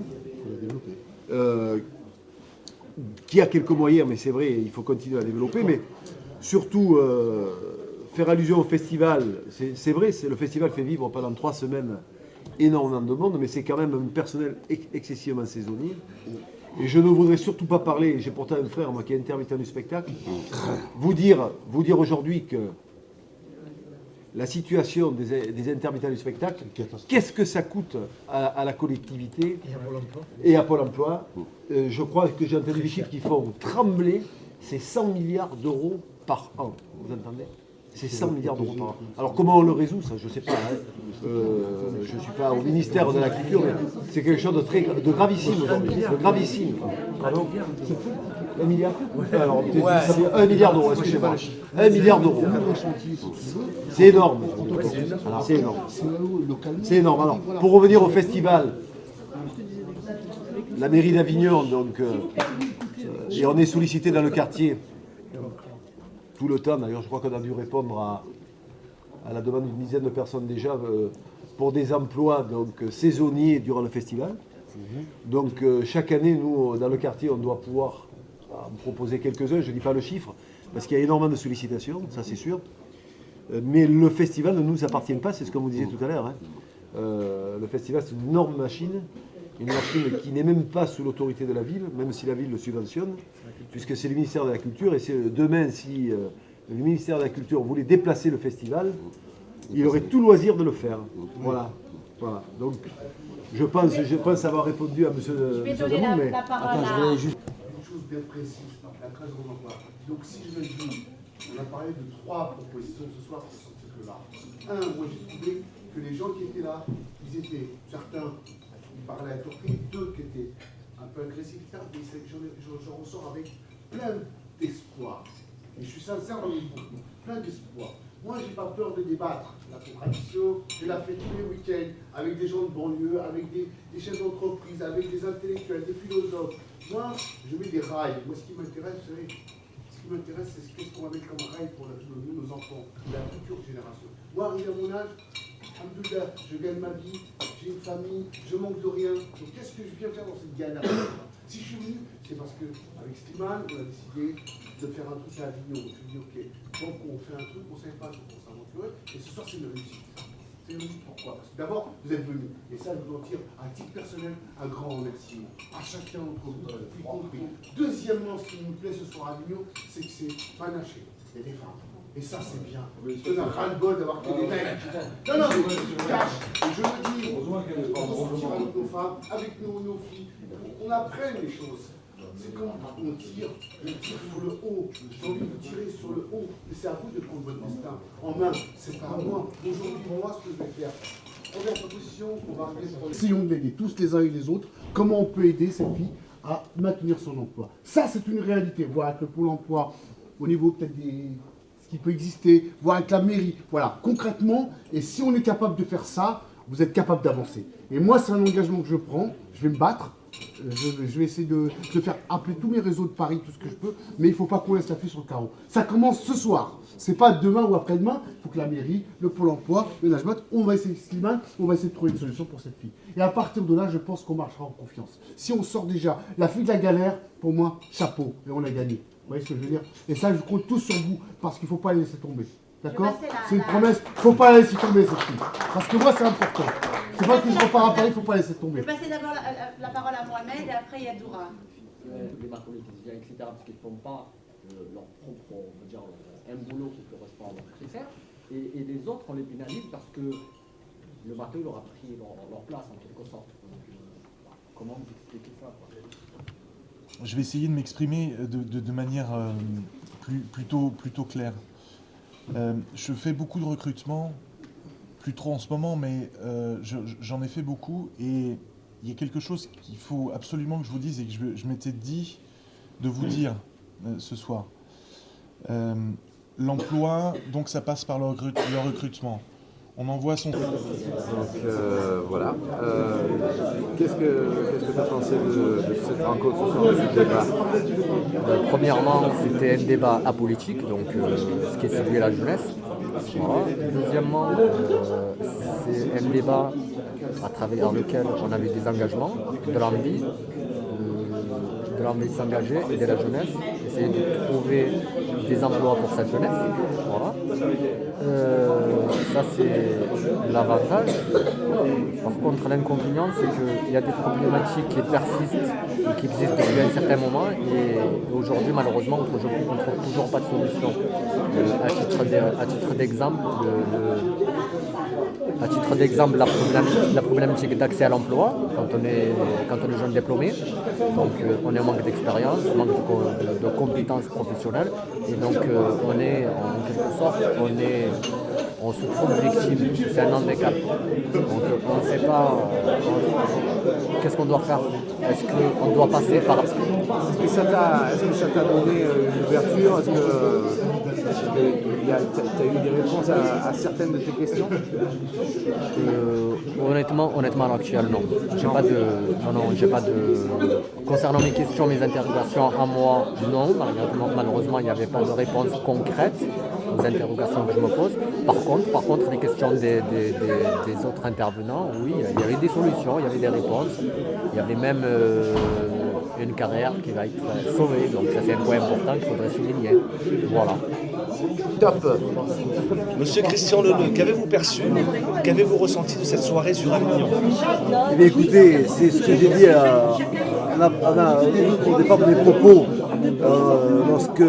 qui a quelques moyens, mais c'est vrai, il faut continuer à développer, mais surtout faire allusion au festival, c'est vrai, le festival fait vivre pendant 3 semaines énormément de monde, mais c'est quand même un personnel excessivement saisonnier. Et je ne voudrais surtout pas parler, j'ai pourtant un frère, moi, qui est intermittent du spectacle, vous dire aujourd'hui que la situation des intermittents du spectacle, qu'est-ce que ça coûte à la collectivité et à Pôle emploi. Je crois que j'ai entendu des chiffres qui font trembler, c'est 100 milliards d'euros par an, vous entendez? C'est 100 milliards d'euros par an. Alors comment on le résout, ça, je ne sais pas. Hein. Je ne suis pas au ministère de la Culture, mais c'est quelque chose de gravissime aujourd'hui. De gravissime. Pardon ? 1 milliard ? Alors, 1 milliard d'euros, excusez-moi. 1 milliard d'euros. C'est énorme. C'est énorme. C'est énorme. Alors, pour revenir au festival, la mairie d'Avignon, donc, et on est sollicité dans le quartier tout le temps. D'ailleurs, je crois qu'on a dû répondre à la demande d'une dizaine de personnes déjà pour des emplois donc, saisonniers durant le festival. Donc chaque année, nous, dans le quartier, on doit pouvoir en proposer quelques-uns. Je ne dis pas le chiffre, parce qu'il y a énormément de sollicitations, ça c'est sûr. Mais le festival ne nous appartient pas, c'est ce que vous disiez tout à l'heure. Hein. Le festival, c'est une énorme machine qui n'est même pas sous l'autorité de la ville, même si la ville le subventionne, puisque c'est le ministère de la Culture. Et demain, si le ministère de la Culture voulait déplacer le festival, il aurait tout loisir de le faire. Voilà. Donc, je pense avoir répondu à M. Zamou, mais... Attends, je voulais juste... Une chose bien précise, la création d'emploi. Donc, si je résume, on a parlé de 3 propositions ce soir sur ce cycle-là. Moi, j'ai trouvé que les gens qui étaient là, ils étaient, certains, ils parlaient à Turquie, 2 qui étaient un peu agressifs, etc. Mais j'en ressors avec plein d'espoir. Et je suis sincère dans mes propos, plein d'espoir. Moi, je n'ai pas peur de débattre. La contradiction, je la fais tous les week-ends avec des gens de banlieue, avec des chefs d'entreprise, avec des intellectuels, des philosophes. Moi, je mets des rails. Moi, ce qui m'intéresse, c'est ce qu'on va mettre comme rail pour nos enfants, la future génération. Moi, arrivé à mon âge, alhamdoulilah, je gagne ma vie, j'ai une famille, je manque de rien. Donc, qu'est-ce que je viens faire dans cette galère? Si je suis venu, c'est parce qu'avec Slimane, on a décidé de faire un truc à Avignon. Je me dis, ok, donc on fait un truc, on ne savait pas qu'on s'aventurait, et ce soir c'est une réussite. C'est une réussite, pourquoi? Parce que d'abord, vous êtes venus, et ça, je vous en tire, à titre personnel, un grand remerciement à chacun d'entre vous, y compris. Deuxièmement, ce qui nous plaît ce soir à Avignon, c'est que c'est panaché, il y a des femmes. Et ça, c'est bien. On a ras-le-bol d'avoir que des mecs. Non, mais je cache. Et je me dis, on sortira avec nos femmes, avec nos filles, on apprenne les choses. C'est quand on tire sur le haut. J'ai envie de tirer sur le haut. Mais c'est à vous de prendre votre destin en main. C'est pas à moi. Aujourd'hui, moi, ce que je vais faire. Première proposition, on va regarder pour essayons de l'aider tous les uns et les autres. Comment on peut aider cette fille à maintenir son emploi? Ça, c'est une réalité. Voir avec le Pôle emploi, au niveau peut-être ce qui peut exister, voir avec la mairie. Voilà, concrètement. Et si on est capable de faire ça, vous êtes capable d'avancer. Et moi, c'est un engagement que je prends. Je vais me battre. Je vais essayer de faire appeler tous mes réseaux de Paris, tout ce que je peux, mais il ne faut pas qu'on laisse la fille sur le carreau. Ça commence ce soir. C'est pas demain ou après-demain. Il faut que la mairie, le Pôle emploi, le Najmat, on va essayer de trouver une solution pour cette fille. Et à partir de là, je pense qu'on marchera en confiance. Si on sort déjà la fille de la galère, pour moi, chapeau, et on a gagné. Vous voyez ce que je veux dire? Et ça, je compte tous sur vous, parce qu'il ne faut pas la laisser tomber. D'accord? C'est une promesse. Il ne faut pas la laisser tomber, cette fille. Parce que moi, c'est important. C'est pas que je repars à Paris, il ne faut pas laisser tomber. Je vais passer d'abord la parole à Mohamed et après Yadoura. Les marconites, etc., parce qu'ils ne font pas leur propre, on va dire, un boulot qui correspond à leurs critères. Et les autres, on les pénalise parce que le bateau leur a pris leur place, en quelque sorte. Comment vous expliquez ça, quoi? Je vais essayer de m'exprimer de manière plutôt claire. Je fais beaucoup de recrutement, plus trop en ce moment, mais j'en ai fait beaucoup, et il y a quelque chose qu'il faut absolument que je vous dise et que je m'étais dit de vous dire ce soir. L'emploi, donc ça passe par le recrutement. On envoie son... Donc voilà. Qu'est-ce que tu as pensé de cette rencontre ce soir, de ce débat? Premièrement, c'était un débat apolitique, donc ce qui est séduit la jeunesse. Voilà. Deuxièmement, c'est un débat à travers lequel on avait des engagements, de l'envie de s'engager, aider la jeunesse, essayer de trouver des emplois pour cette jeunesse. Voilà. Ça, c'est l'avantage. Par contre, l'inconvénient, c'est qu'il y a des problématiques qui persistent et qui existent depuis un certain moment. Et aujourd'hui, malheureusement, on ne trouve toujours pas de solution. À titre d'exemple, la problématique d'accès à l'emploi quand on est jeune diplômé. Donc, on est en manque d'expérience, manque de compétences professionnelles. Et donc, on est, en quelque sorte, on se trouve victime. C'est un handicap. Donc, on ne sait pas qu'est-ce qu'on doit faire. Est-ce qu'on doit passer par... Est-ce que ça t'a donné une ouverture? Est-ce que tu as eu des réponses à certaines de tes questions? Honnêtement, à l'actuel, non. J'ai pas de... Concernant mes questions, mes interrogations à moi, non. Malheureusement, il n'y avait pas de réponse concrète aux interrogations que je me pose. Par contre, Par contre, les questions des autres intervenants, oui, il y avait des solutions, il y avait des réponses, il y avait même une carrière qui va être sauvée. Donc ça c'est un point important qu'il faudrait souligner. Voilà. Top. Monsieur Christian Leleu, qu'avez-vous perçu, qu'avez-vous ressenti de cette soirée sur Avignon? Eh bien, écoutez, c'est ce que j'ai dit au départ de mes propos lorsque